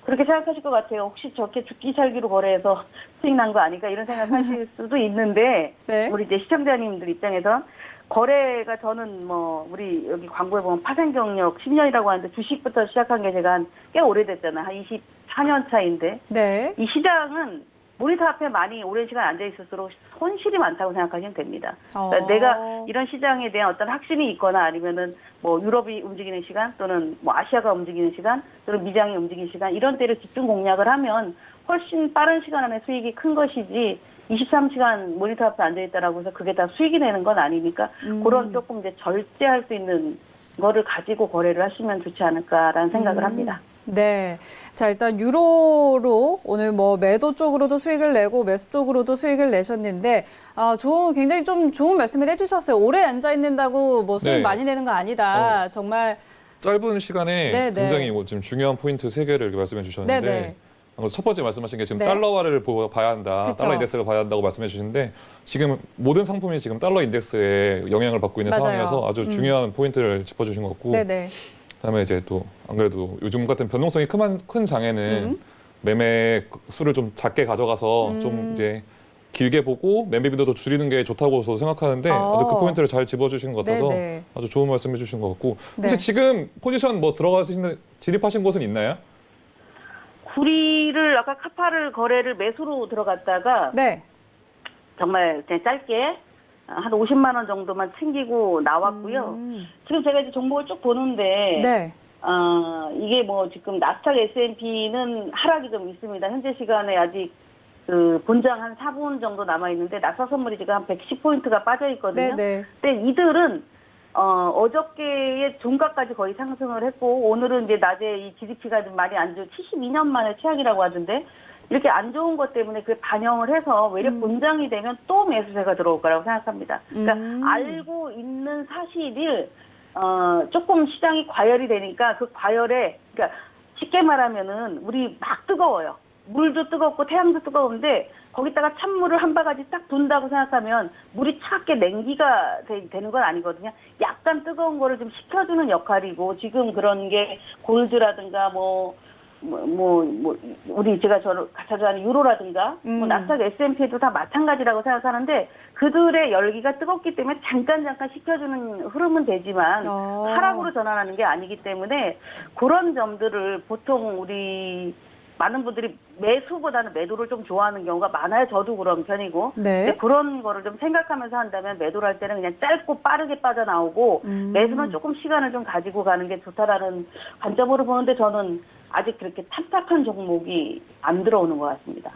E: 그렇게 생각하실 것 같아요. 혹시 저렇게 죽기 살기로 거래해서 수익 난 거 아닐까 이런 생각하실 수도 있는데
B: 네.
E: 우리 이제 시청자님들 입장에서 거래가 저는 뭐 우리 여기 광고에 보면 파생 경력 10년이라고 하는데 주식부터 시작한 게 제가 꽤 오래됐잖아요. 한 24년 차인데
B: 네.
E: 이 시장은 모니터 앞에 많이 오랜 시간 앉아 있을수록 손실이 많다고 생각하시면 됩니다. 그러니까 내가 이런 시장에 대한 어떤 확신이 있거나 아니면은 뭐 유럽이 움직이는 시간 또는 뭐 아시아가 움직이는 시간 또는 미장이 움직이는 시간 이런 때를 집중 공략을 하면 훨씬 빠른 시간 안에 수익이 큰 것이지 23시간 모니터 앞에 앉아 있다라고 해서 그게 다 수익이 되는 건 아니니까 그런 조금 이제 절제할 수 있는 거를 가지고 거래를 하시면 좋지 않을까라는 생각을 합니다.
B: 네. 자, 일단 유로로 오늘 뭐 매도 쪽으로도 수익을 내고 매수 쪽으로도 수익을 내셨는데, 굉장히 좀 좋은 말씀을 해주셨어요. 오래 앉아 있는다고 뭐 수익
C: 네.
B: 많이 내는 거 아니다. 정말.
C: 짧은 시간에
B: 네, 네.
C: 굉장히 뭐 지금 중요한 포인트 3개를 이렇게 말씀해 주셨는데
B: 네, 네.
C: 첫 번째 말씀하신 게 지금
B: 네.
C: 달러화를 봐야 한다.
B: 그쵸.
C: 달러 인덱스를 봐야 한다고 말씀해 주시는데 지금 모든 상품이 지금 달러 인덱스에 영향을 받고 있는
B: 맞아요.
C: 상황이어서 아주 중요한 포인트를 짚어주신 것 같고
B: 네네.
C: 그다음에 이제 또 안 그래도 요즘 같은 변동성이 큰 장에는 매매 수를 좀 작게 가져가서 좀 이제 길게 보고 매매 빈도도 줄이는 게 좋다고 저도 생각하는데 아주 그 포인트를 잘 짚어주신 것 같아서
B: 네네.
C: 아주 좋은 말씀해 주신 것 같고 혹시
B: 네.
C: 지금 포지션 뭐 진입하신 곳은 있나요?
E: 구리를 아까 카파를 거래를 매수로 들어갔다가
B: 네.
E: 정말 그냥 짧게 한 50만 원 정도만 챙기고 나왔고요. 지금 제가 이제 정보를 쭉 보는데
B: 네.
E: 이게 뭐 지금 나스닥 S&P는 하락이 좀 있습니다. 현재 시간에 아직 그 본장 한 4분 정도 남아 있는데 나스닥 선물이 지금 한 110포인트가 빠져 있거든요.
B: 네네.
E: 근데 이들은 어저께의 종가까지 거의 상승을 했고 오늘은 이제 낮에 이 GDP가 좀 많이 안 좋은 72년 만에 최악이라고 하던데 이렇게 안 좋은 것 때문에 그게 반영을 해서 외래 본장이 되면 또 매수세가 들어올 거라고 생각합니다. 그러니까 알고 있는 사실을 조금 시장이 과열이 되니까 그 과열에 그러니까 쉽게 말하면은 우리 막 뜨거워요. 물도 뜨겁고 태양도 뜨거운데 거기다가 찬물을 한 바가지 딱 둔다고 생각하면 물이 차갑게 냉기가 되는 건 아니거든요. 약간 뜨거운 거를 좀 식혀주는 역할이고 지금 그런 게 골드라든가 우리 제가 자주 하는 유로라든가 뭐 나스닥 S&P도 다 마찬가지라고 생각하는데 그들의 열기가 뜨겁기 때문에 잠깐 식혀주는 흐름은 되지만 하락으로 전환하는 게 아니기 때문에 그런 점들을 보통 우리 많은 분들이 매수보다는 매도를 좀 좋아하는 경우가 많아요. 저도 그런 편이고.
B: 네.
E: 근데 그런 거를 좀 생각하면서 한다면 매도를 할 때는 그냥 짧고 빠르게 빠져나오고 매수는 조금 시간을 좀 가지고 가는 게 좋다라는 관점으로 보는데 저는 아직 그렇게 탁탁한 종목이 안 들어오는 것 같습니다.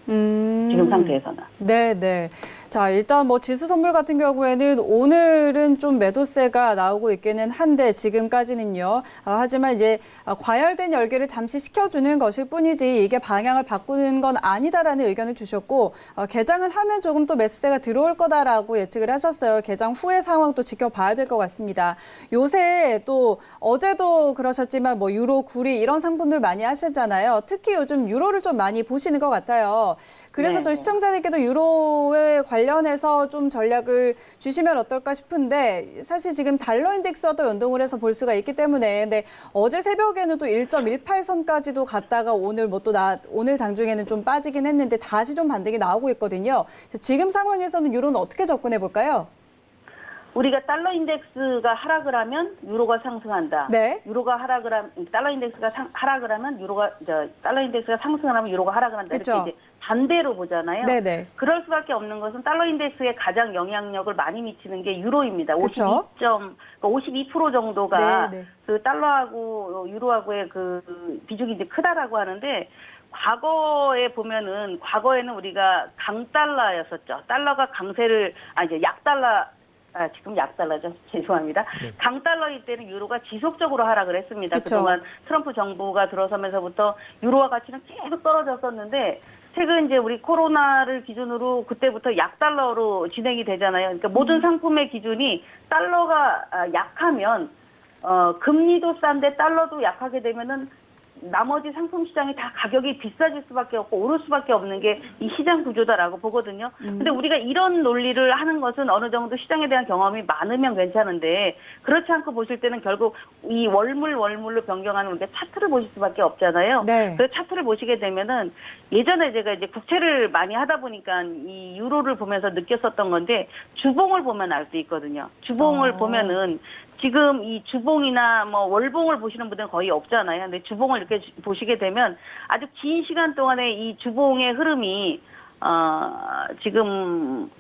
E: 지금 상태에서는.
B: 네. 자, 일단 뭐 지수 선물 같은 경우에는 오늘은 좀 매도세가 나오고 있기는 한데 지금까지는요. 하지만 이제 과열된 열기를 잠시 식혀주는 것일 뿐이지 이게 방향을 바꾸는 건 아니다라는 의견을 주셨고 개장을 하면 조금 또 매수세가 들어올 거다라고 예측을 하셨어요. 개장 후의 상황도 지켜봐야 될 것 같습니다. 요새 또 어제도 그러셨지만 뭐 유로, 구리 이런 상품들 많이 하시잖아요. 특히 요즘 유로를 좀 많이 보시는 것 같아요. 그래서
E: 네.
B: 저희 시청자들께도 유로에 관련해서 좀 전략을 주시면 어떨까 싶은데 사실 지금 달러 인덱스와도 연동을 해서 볼 수가 있기 때문에 근데 어제 새벽에는 또 1.18선까지도 갔다가 오늘 오늘 장중에는 좀 빠지긴 했는데 다시 좀 반등이 나오고 있거든요. 지금 상황에서는 유로는 어떻게 접근해 볼까요?
E: 우리가 달러 인덱스가 하락을 하면 유로가 상승한다.
B: 네.
E: 유로가 하락을 하면 달러 인덱스가 하락을 하면 달러 인덱스가 상승을 하면 유로가 하락을 한다.
B: 그쵸.
E: 이렇게 이제 반대로 보잖아요.
B: 네네.
E: 그럴 수밖에 없는 것은 달러 인덱스에 가장 영향력을 많이 미치는 게 유로입니다.
B: 그쵸.
E: 52% 정도가
B: 네네.
E: 그 달러하고 유로하고의 그 비중이 이제 크다라고 하는데 과거에는 우리가 강달러였었죠. 달러가 강세를 이제 약달러. 지금 약달러죠. 죄송합니다.
C: 네.
E: 강달러일 때는 유로가 지속적으로 하락을 했습니다.
B: 그쵸.
E: 그동안 트럼프 정부가 들어서면서부터 유로화 가치는 계속 떨어졌었는데 최근 이제 우리 코로나를 기준으로 그때부터 약달러로 진행이 되잖아요. 그러니까 모든 상품의 기준이 달러가 약하면 금리도 싼데 달러도 약하게 되면은 나머지 상품 시장이 다 가격이 비싸질 수밖에 없고 오를 수밖에 없는 게 이 시장 구조다라고 보거든요. 근데 우리가 이런 논리를 하는 것은 어느 정도 시장에 대한 경험이 많으면 괜찮은데 그렇지 않고 보실 때는 결국 이 월물로 변경하는 우리가 차트를 보실 수밖에 없잖아요.
B: 네.
E: 그 차트를 보시게 되면은 예전에 제가 이제 국채를 많이 하다 보니까 이 유로를 보면서 느꼈었던 건데 주봉을 보면 알 수 있거든요. 주봉을 보면은 지금 이 주봉이나 뭐 월봉을 보시는 분들은 거의 없잖아요. 근데 주봉을 이렇게 보시게 되면 아주 긴 시간 동안에 이 주봉의 흐름이 지금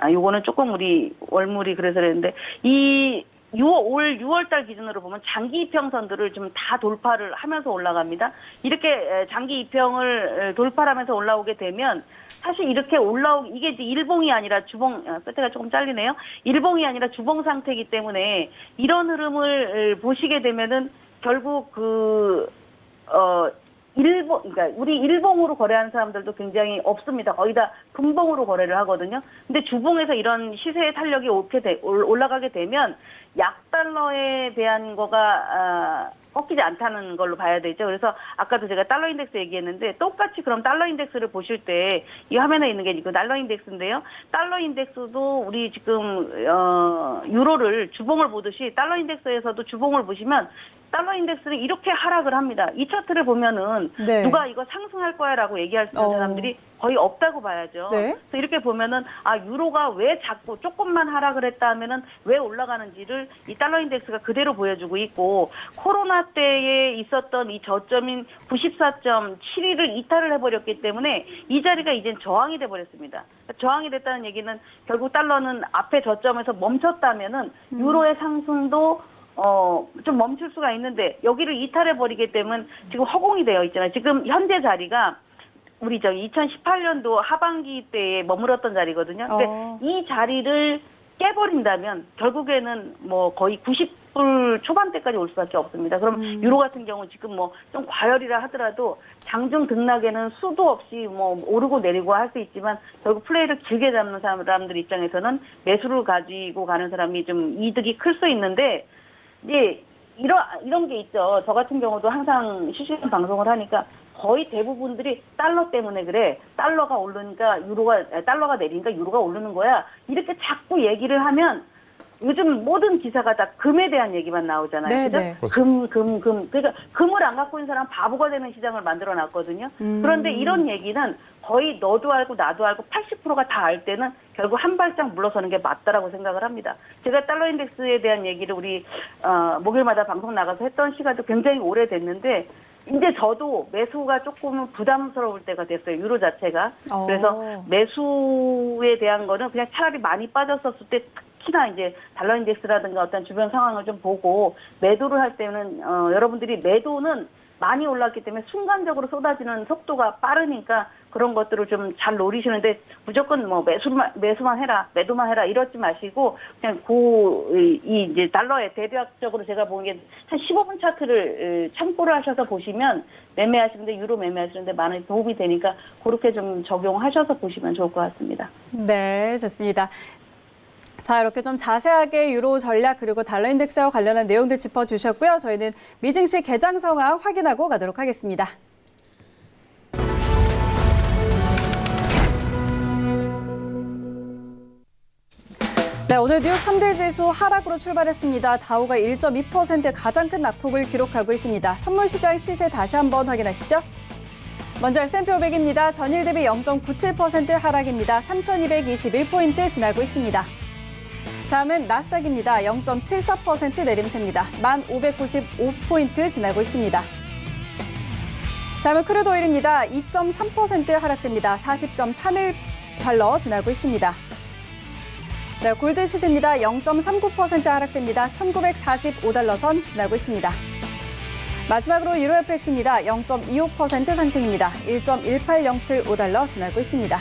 E: 요거는 조금 우리 월물이 그래서 그랬는데 올 6월달 기준으로 보면 장기 이평선들을 좀 다 돌파를 하면서 올라갑니다. 이렇게 장기 이평을 돌파하면서 올라오게 되면 사실 이렇게 이게 이제 일봉이 아니라 주봉, 끝에가 조금 잘리네요. 일봉이 아니라 주봉 상태이기 때문에 이런 흐름을 보시게 되면은 결국 그러니까 우리 일봉으로 거래하는 사람들도 굉장히 없습니다. 거의 다 분봉으로 거래를 하거든요. 근데 주봉에서 이런 시세의 탄력이 올라가게 되면 약달러에 대한 거가 꺾이지 않다는 걸로 봐야 되죠. 그래서 아까도 제가 달러 인덱스 얘기했는데 똑같이 그럼 달러 인덱스를 보실 때 이 화면에 있는 게 이거 달러 인덱스인데요. 달러 인덱스도 우리 지금 유로를 주봉을 보듯이 달러 인덱스에서도 주봉을 보시면 달러 인덱스는 이렇게 하락을 합니다. 이 차트를 보면은
B: 네.
E: 누가 이거 상승할 거야라고 얘기할 수 있는 사람들이 거의 없다고 봐야죠.
B: 네.
E: 그래서 이렇게 보면은 유로가 왜 자꾸 조금만 하락을 했다 하면은 왜 올라가는지를 이 달러 인덱스가 그대로 보여주고 있고 코로나 때에 있었던 이 저점인 94.71을 이탈을 해버렸기 때문에 이 자리가 이젠 저항이 돼버렸습니다. 저항이 됐다는 얘기는 결국 달러는 앞에 저점에서 멈췄다면은 유로의 상승도 좀 멈출 수가 있는데 여기를 이탈해버리게 되면 지금 허공이 되어 있잖아요. 지금 현재 자리가 우리 2018년도 하반기 때에 머물렀던 자리거든요. 근데 이 자리를 깨버린다면 결국에는 뭐 거의 90불 초반대까지 올 수밖에 없습니다. 그럼 유로 같은 경우 지금 뭐 좀 과열이라 하더라도 장중 등락에는 수도 없이 뭐 오르고 내리고 할 수 있지만 결국 플레이를 길게 잡는 사람들 입장에서는 매수를 가지고 가는 사람이 좀 이득이 클 수 있는데 이제 이런 게 있죠. 저 같은 경우도 항상 실시간 방송을 하니까 거의 대부분들이 달러 때문에 그래. 달러가 오르니까 달러가 내리니까 유로가 오르는 거야. 이렇게 자꾸 얘기를 하면 요즘 모든 기사가 다 금에 대한 얘기만 나오잖아요.
B: 네,
E: 그죠?
B: 네.
E: 그러니까 금을 안 갖고 있는 사람 바보가 되는 시장을 만들어 놨거든요. 그런데 이런 얘기는 거의 너도 알고 나도 알고 80%가 다 알 때는 결국 한 발짝 물러서는 게 맞다라고 생각을 합니다. 제가 달러 인덱스에 대한 얘기를 우리 목요일마다 방송 나가서 했던 시간도 굉장히 오래됐는데 이제 저도 매수가 조금은 부담스러울 때가 됐어요. 유로 자체가. 그래서 매수에 대한 거는 그냥 차라리 많이 빠졌었을 때 특히나 이제 달러 인덱스라든가 어떤 주변 상황을 좀 보고 매도를 할 때는 여러분들이 매도는 많이 올랐기 때문에 순간적으로 쏟아지는 속도가 빠르니까 그런 것들을 좀 잘 노리시는데 무조건 뭐 매수만 해라, 매도만 해라 이러지 마시고 그냥 이제 달러에 대략적으로 제가 보는 게 한 15분 차트를 참고를 하셔서 보시면 매매하시는데 유로 매매하시는데 많은 도움이 되니까 그렇게 좀 적용하셔서 보시면 좋을 것 같습니다.
B: 네, 좋습니다. 자, 이렇게 좀 자세하게 유로 전략 그리고 달러 인덱스와 관련한 내용들 짚어주셨고요. 저희는 미증시 개장 상황 확인하고 가도록 하겠습니다. 네, 오늘 뉴욕 3대 지수 하락으로 출발했습니다. 다우가 1.2% 가장 큰 낙폭을 기록하고 있습니다. 선물시장 시세 다시 한번 확인하시죠. 먼저 S&P 500입니다. 전일 대비 0.97% 하락입니다. 3,221포인트 지나고 있습니다. 다음은 나스닥입니다. 0.74% 내림세입니다. 1,595포인트 지나고 있습니다. 다음은 크루드 오일입니다. 2.3% 하락세입니다. 40.31달러 지나고 있습니다. 네, 골드 시세입니다. 0.39% 하락세입니다. 1,945달러 선 지나고 있습니다. 마지막으로 유로 FX입니다. 0.25% 상승입니다. 1.18075달러 지나고 있습니다.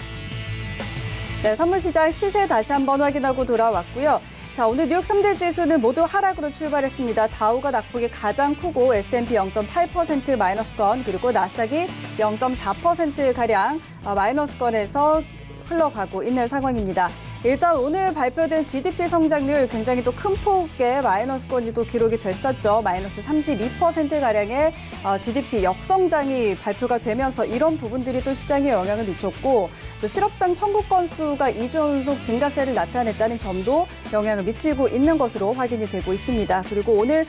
B: 네, 선물시장 시세 다시 한번 확인하고 돌아왔고요. 자, 오늘 뉴욕 3대 지수는 모두 하락으로 출발했습니다. 다우가 낙폭이 가장 크고 S&P 0.8% 마이너스권 그리고 나스닥이 0.4%가량 마이너스권에서 흘러가고 있는 상황입니다. 일단 오늘 발표된 GDP 성장률 굉장히 또 큰 폭의 마이너스권이 또 기록이 됐었죠. 마이너스 32%가량의 GDP 역성장이 발표가 되면서 이런 부분들이 또 시장에 영향을 미쳤고 또 실업상 청구 건수가 2주 연속 증가세를 나타냈다는 점도 영향을 미치고 있는 것으로 확인이 되고 있습니다. 그리고 오늘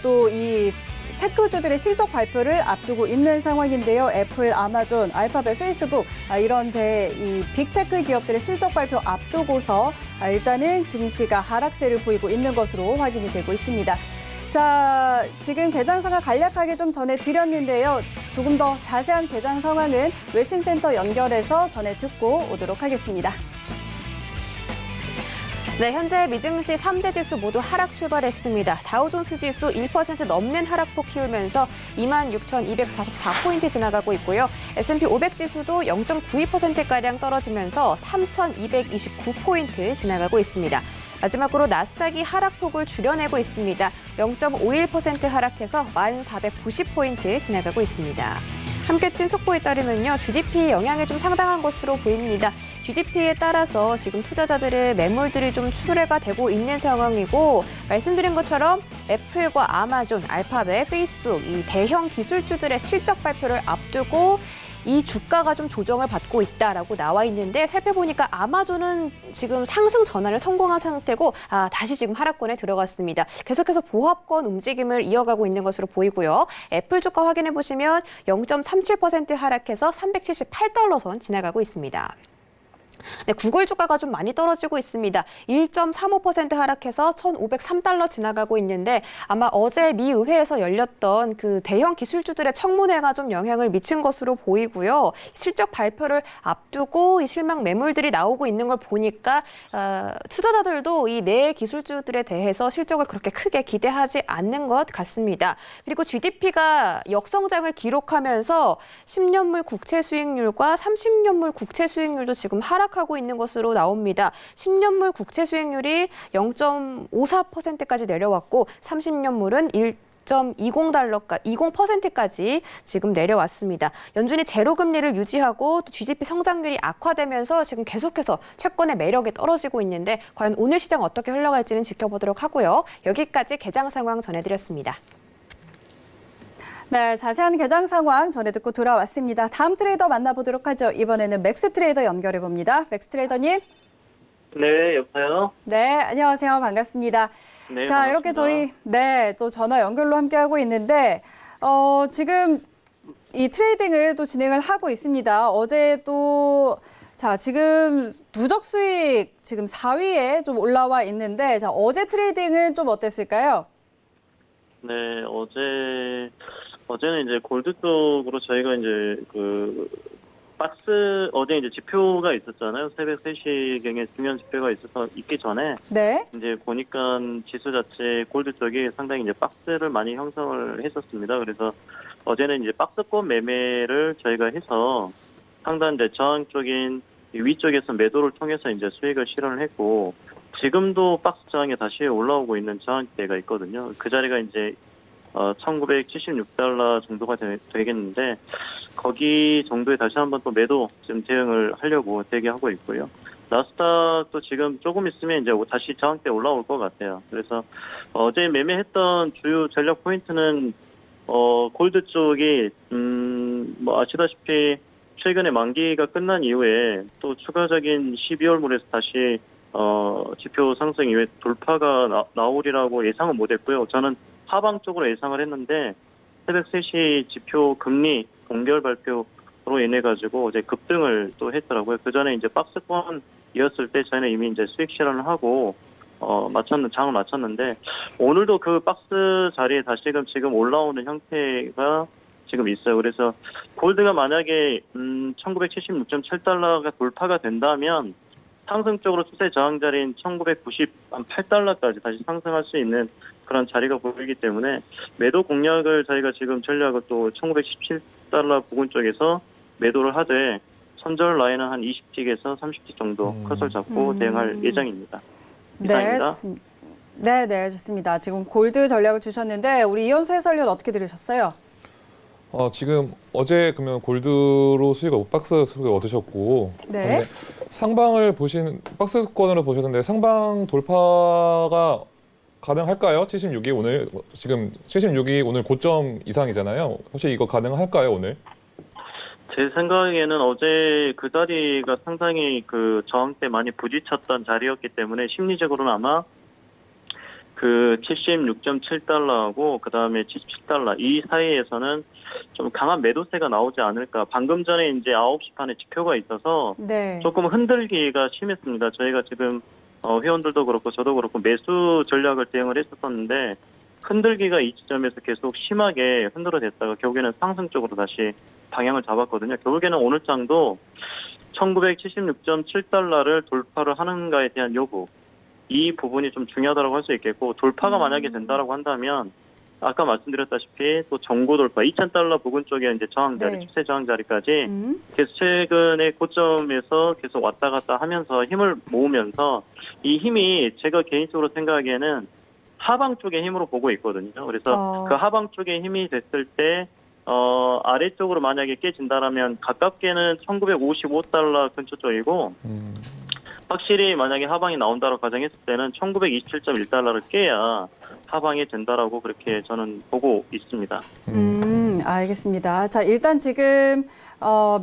B: 또 이 테크주들의 실적 발표를 앞두고 있는 상황인데요. 애플, 아마존, 알파벳, 페이스북 이런 이 빅테크 기업들의 실적 발표 앞두고서 일단은 증시가 하락세를 보이고 있는 것으로 확인이 되고 있습니다. 자, 지금 개장 상황 간략하게 좀 전해드렸는데요. 조금 더 자세한 개장 상황은 외신센터 연결해서 전해 듣고 오도록 하겠습니다.
D: 네, 현재 미증시 3대 지수 모두 하락 출발했습니다. 다우존스 지수 1% 넘는 하락폭 키우면서 26,244포인트 지나가고 있고요. S&P 500 지수도 0.92%가량 떨어지면서 3,229포인트 지나가고 있습니다. 마지막으로 나스닥이 하락폭을 줄여내고 있습니다. 0.51% 하락해서 1,490포인트 지나가고 있습니다. 함께 뜬 속보에 따르면요, GDP 영향이 좀 상당한 것으로 보입니다. GDP에 따라서 지금 투자자들의 매물들이 좀 출회가 되고 있는 상황이고, 말씀드린 것처럼 애플과 아마존, 알파벳, 페이스북 이 대형 기술주들의 실적 발표를 앞두고 이 주가가 좀 조정을 받고 있다라고 나와 있는데 살펴보니까 아마존은 지금 상승 전환을 성공한 상태고 다시 지금 하락권에 들어갔습니다. 계속해서 보합권 움직임을 이어가고 있는 것으로 보이고요. 애플 주가 확인해 보시면 0.37% 하락해서 378달러 선 지나가고 있습니다. 네, 구글 주가가 좀 많이 떨어지고 있습니다. 1.35% 하락해서 1,503달러 지나가고 있는데 아마 어제 미 의회에서 열렸던 그 대형 기술주들의 청문회가 좀 영향을 미친 것으로 보이고요. 실적 발표를 앞두고 이 실망 매물들이 나오고 있는 걸 보니까 투자자들도 이 네 기술주들에 대해서 실적을 그렇게 크게 기대하지 않는 것 같습니다. 그리고 GDP가 역성장을 기록하면서 10년물 국채 수익률과 30년물 국채 수익률도 지금 하락하고 있는 것으로 나옵니다. 10년물 국채 수익률이 0.54%까지 내려왔고 30년물은 1.20%까지 지금 내려왔습니다. 연준이 제로 금리를 유지하고 또 GDP 성장률이 악화되면서 지금 계속해서 채권의 매력이 떨어지고 있는데 과연 오늘 시장 어떻게 흘러갈지는 지켜보도록 하고요. 여기까지 개장 상황 전해드렸습니다.
B: 네, 자세한 개장 상황 전해 듣고 돌아왔습니다. 다음 트레이더 만나보도록 하죠. 이번에는 맥스 트레이더 연결해 봅니다. 맥스 트레이더님.
F: 네, 여보세요?
B: 네, 안녕하세요. 반갑습니다.
F: 네,
B: 자,
F: 반갑습니다.
B: 이렇게 저희 또 전화 연결로 함께하고 있는데 지금 이 트레이딩을 또 진행을 하고 있습니다. 어제 또 지금 누적 수익 지금 4위에 좀 올라와 있는데 어제 트레이딩은 좀 어땠을까요?
F: 네, 어제는 이제 골드 쪽으로 저희가 이제 어제 이제 지표가 있었잖아요. 새벽 3시경에 중요한 지표가 있기 전에.
B: 네.
F: 이제 보니까 지수 자체 골드 쪽이 상당히 이제 박스를 많이 형성을 했었습니다. 그래서 어제는 이제 박스권 매매를 저희가 해서 상단 이제 저항 쪽인 위쪽에서 매도를 통해서 이제 수익을 실현을 했고, 지금도 박스 저항에 다시 올라오고 있는 저항대가 있거든요. 그 자리가 이제 1976달러 정도가 되겠는데, 거기 정도에 다시 한번 또 매도 지금 대응을 하려고 대기하고 있고요. 나스닥도 지금 조금 있으면 이제 다시 저항대 올라올 것 같아요. 그래서 어제 매매했던 주요 전략 포인트는 골드 쪽이 아시다시피 최근에 만기가 끝난 이후에 또 추가적인 12월물에서 다시 지표 상승 이후에 돌파가 나오리라고 예상은 못했고요. 저는 하방 쪽으로 예상을 했는데 새벽 3시 지표 금리 동결 발표로 인해 가지고 어제 급등을 또 했더라고요. 그 전에 이제 박스권이었을 때 저희는 이미 이제 수익 실현을 하고 장을 마쳤는데, 오늘도 그 박스 자리에 다시금 지금 올라오는 형태가 지금 있어요. 그래서 골드가 만약에 1976.7달러가 돌파가 된다면 상승적으로 추세 저항 자리인 1998달러까지 다시 상승할 수 있는 그런 자리가 보이기 때문에 매도 공략을 저희가 지금 전략을 또 1917달러 부근 쪽에서 매도를 하되 선절 라인은 한 20틱에서 30틱 정도 컷을 잡고 대응할 예정입니다. 이상입니다.
B: 네, 좋습니다. 지금 골드 전략을 주셨는데 우리 이현수 해설위원 어떻게 들으셨어요?
C: 지금 어제 그러면 골드로 수익을 5박스 수익을 얻으셨고,
B: 네.
C: 상방을 박스권으로 보셨는데 상방 돌파가 가능할까요? 76이 오늘 지금 76이 오늘 고점 이상이잖아요. 혹시 이거 가능할까요, 오늘?
F: 제 생각에는 어제 그 자리가 상당히 그 저항 때 많이 부딪혔던 자리였기 때문에 심리적으로는 아마 그 76.7달러하고 그 다음에 77달러 이 사이에서는 좀 강한 매도세가 나오지 않을까. 방금 전에 이제 9시 판에 지표가 있어서
B: 네.
F: 조금 흔들기가 심했습니다. 저희가 지금 회원들도 그렇고 저도 그렇고 매수 전략을 대응을 했었었는데 흔들기가 이 지점에서 계속 심하게 흔들어댔다가 결국에는 상승 쪽으로 다시 방향을 잡았거든요. 결국에는 오늘 장도 1976.7달러를 돌파를 하는가에 대한 여부, 이 부분이 좀 중요하다고 할 수 있겠고, 돌파가 만약에 된다라고 한다면 아까 말씀드렸다시피 또 정고 돌파 2,000달러 부근 쪽에 이제 저항 자리,
B: 네.
F: 추세 저항 자리까지 계속 최근에 고점에서 계속 왔다 갔다 하면서 힘을 모으면서 이 힘이 제가 개인적으로 생각하기에는 하방 쪽의 힘으로 보고 있거든요. 그래서 그 하방 쪽의 힘이 됐을 때 아래쪽으로 만약에 깨진다라면 가깝게는 1955달러 근처 쪽이고 확실히 만약에 하방이 나온다고 가정했을 때는 1927.1달러를 깨야 하방이 된다라고 그렇게 저는 보고 있습니다.
B: 알겠습니다. 자, 일단 지금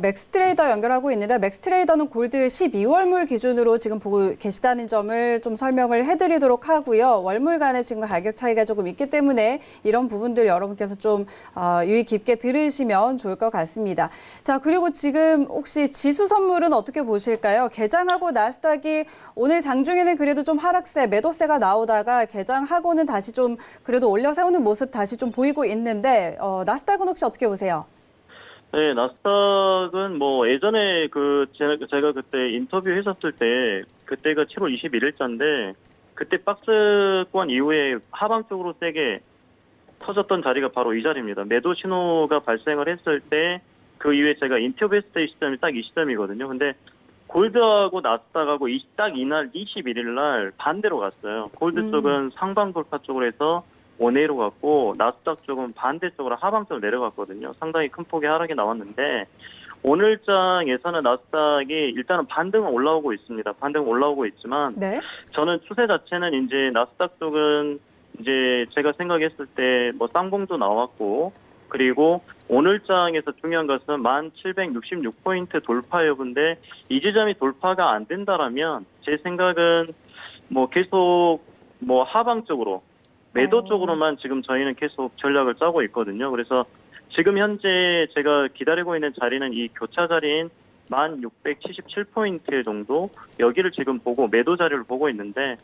B: 맥스트레이더 연결하고 있는데 맥스트레이더는 골드 12월물 기준으로 지금 보고 계시다는 점을 좀 설명을 해드리도록 하고요. 월물 간에 지금 가격 차이가 조금 있기 때문에 이런 부분들 여러분께서 좀 유의 깊게 들으시면 좋을 것 같습니다. 자, 그리고 지금 혹시 지수 선물은 어떻게 보실까요? 개장하고 나스닥이 오늘 장중에는 그래도 좀 하락세, 매도세가 나오다가 개장하고는 다시 좀 그래도 올려 세우는 모습 다시 좀 보이고 있는데 나스닥은 혹시 어떻게 보세요?
F: 네, 나스닥은 뭐 예전에 제가 그때 인터뷰 했었을 때 그때가 7월 21일자인데 그때 박스권 이후에 하방 쪽으로 세게 터졌던 자리가 바로 이 자리입니다. 매도 신호가 발생을 했을 때 그 이후에 제가 인터뷰했을 때 시점이 딱 이 시점이거든요. 근데 골드하고 나스닥하고 딱 이날 21일 날 반대로 갔어요. 골드 쪽은 상방 돌파 쪽으로 해서 원웨이로 갔고 나스닥 쪽은 반대쪽으로 하방쪽으로 내려갔거든요. 상당히 큰 폭의 하락이 나왔는데 오늘 장에서는 나스닥이 일단은 반등은 올라오고 있습니다. 반등은 올라오고 있지만
B: 네.
F: 저는 추세 자체는 이제 나스닥 쪽은 이제 제가 생각했을 때 뭐 쌍봉도 나왔고 그리고 오늘 장에서 중요한 것은 1766포인트 돌파 여부인데 이 지점이 돌파가 안 된다라면 제 생각은 뭐 계속 뭐 하방 쪽으로 매도 쪽으로만 지금 저희는 계속 전략을 짜고 있거든요. 그래서 지금 현재 제가 기다리고 있는 자리는 이 교차 자리인 1677포인트 정도 여기를 지금 보고 매도 자리를 보고 있는데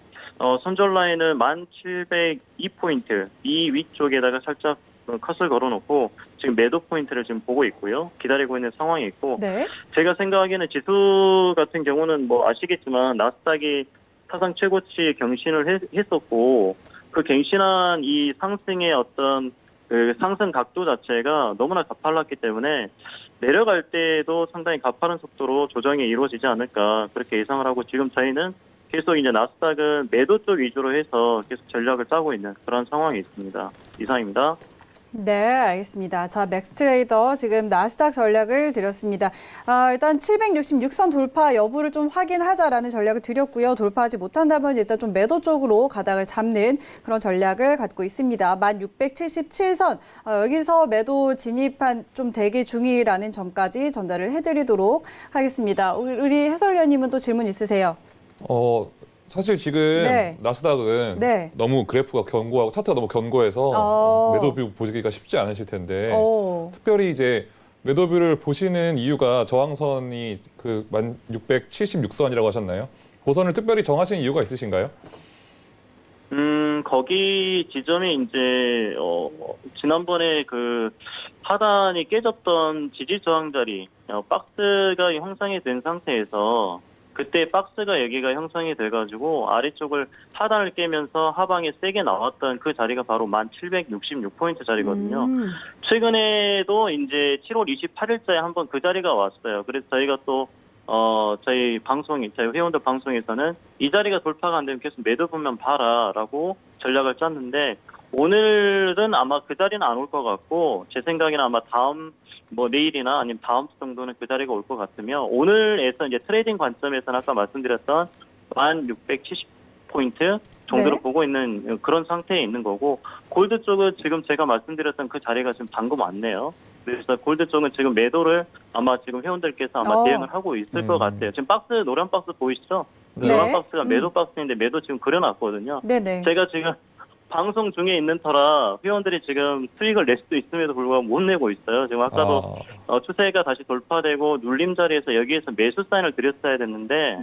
F: 손절 라인은 1702포인트 이 위쪽에다가 살짝 컷을 걸어놓고 지금 매도 포인트를 지금 보고 있고요. 기다리고 있는 상황이 있고
B: 네.
F: 제가 생각하기에는 지수 같은 경우는 뭐 아시겠지만 나스닥이 사상 최고치 경신을 했었고 그 갱신한 이 상승의 어떤 그 상승 각도 자체가 너무나 가팔랐기 때문에 내려갈 때도 상당히 가파른 속도로 조정이 이루어지지 않을까 그렇게 예상을 하고 지금 저희는 계속 이제 나스닥은 매도 쪽 위주로 해서 계속 전략을 짜고 있는 그런 상황이 있습니다. 이상입니다.
B: 네, 알겠습니다. 자, 맥스트레이더 지금 나스닥 전략을 드렸습니다. 일단 766선 돌파 여부를 좀 확인하자라는 전략을 드렸고요. 돌파하지 못한다면 일단 좀 매도 쪽으로 가닥을 잡는 그런 전략을 갖고 있습니다. 1677선 여기서 매도 진입한 좀 대기 중이라는 점까지 전달을 해드리도록 하겠습니다. 우리 해설위원님은 또 질문 있으세요?
C: 사실 지금
B: 네.
C: 나스닥은
B: 네.
C: 너무 그래프가 견고하고 차트가 너무 견고해서 매도뷰 보기가 쉽지 않으실 텐데 특별히 이제 매도뷰를 보시는 이유가 저항선이 그 1676선이라고 하셨나요? 고선을 특별히 정하신 이유가 있으신가요?
F: 거기 지점이 이제 지난번에 그 하단이 깨졌던 지지 저항 자리 박스가 형성이 된 상태에서 그때 박스가 여기가 형성이 돼가지고 아래쪽을 하단을 깨면서 하방에 세게 나왔던 그 자리가 바로 1766포인트 자리거든요. 최근에도 이제 7월 28일자에 한번 그 자리가 왔어요. 그래서 저희가 또 저희 회원들 방송에서는 이 자리가 돌파가 안 되면 계속 매도 보면 봐라라고 전략을 짰는데 오늘은 아마 그 자리는 안 올 것 같고 제 생각에는 아마 다음 뭐 내일이나 아니면 다음 주 정도는 그 자리가 올 것 같으며 오늘에서 이제 트레이딩 관점에서는 아까 말씀드렸던 1670포인트 정도로
B: 네.
F: 보고 있는 그런 상태에 있는 거고 골드 쪽은 지금 제가 말씀드렸던 그 자리가 지금 방금 왔네요. 그래서 골드 쪽은 지금 매도를 아마 지금 회원들께서 아마 대응을 하고 있을 것 같아요. 지금 박스 노란 박스 보이시죠?
B: 네.
F: 노란 박스가 매도 박스인데 매도 지금 그려놨거든요.
B: 네네.
F: 제가 지금 방송 중에 있는 터라 회원들이 지금 수익을 낼 수도 있음에도 불구하고 못 내고 있어요. 지금 아까도 추세가 다시 돌파되고 눌림 자리에서 여기에서 매수 사인을 드렸어야 됐는데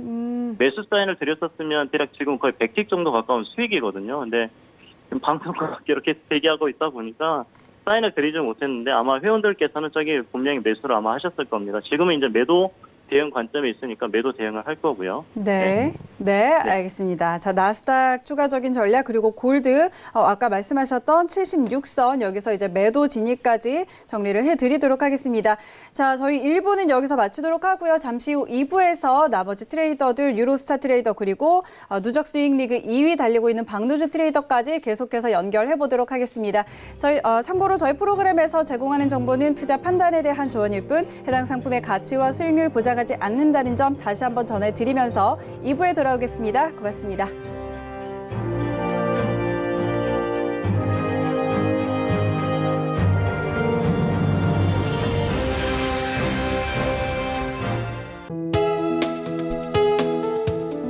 F: 매수 사인을 드렸었으면 대략 지금 거의 100틱 정도 가까운 수익이거든요. 근데 지금 방송과 이렇게 대기하고 있다 보니까 사인을 드리지 못했는데 아마 회원들께서는 저기 분명히 매수를 아마 하셨을 겁니다. 지금은 이제 매도 대응 관점에 있으니까 매도 대응을 할 거고요.
B: 네, 네, 알겠습니다. 자, 나스닥 추가적인 전략 그리고 골드 아까 말씀하셨던 76선 여기서 이제 매도 진입까지 정리를 해드리도록 하겠습니다. 자, 저희 1부는 여기서 마치도록 하고요. 잠시 후 2부에서 나머지 트레이더들 유로스타 트레이더 그리고 누적 수익 리그 2위 달리고 있는 박누주 트레이더까지 계속해서 연결해 보도록 하겠습니다. 저희 참고로 저희 프로그램에서 제공하는 정보는 투자 판단에 대한 조언일 뿐 해당 상품의 가치와 수익률 보장하지 않는다는 점 다시 한번 전해드리면서 2부에 돌아오겠습니다. 고맙습니다.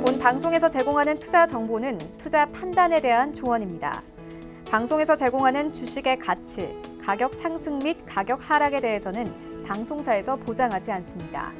A: 본 방송에서 제공하는 투자 정보는 투자 판단에 대한 조언입니다. 방송에서 제공하는 주식의 가치, 가격 상승 및 가격 하락에 대해서는 방송사에서 보장하지 않습니다.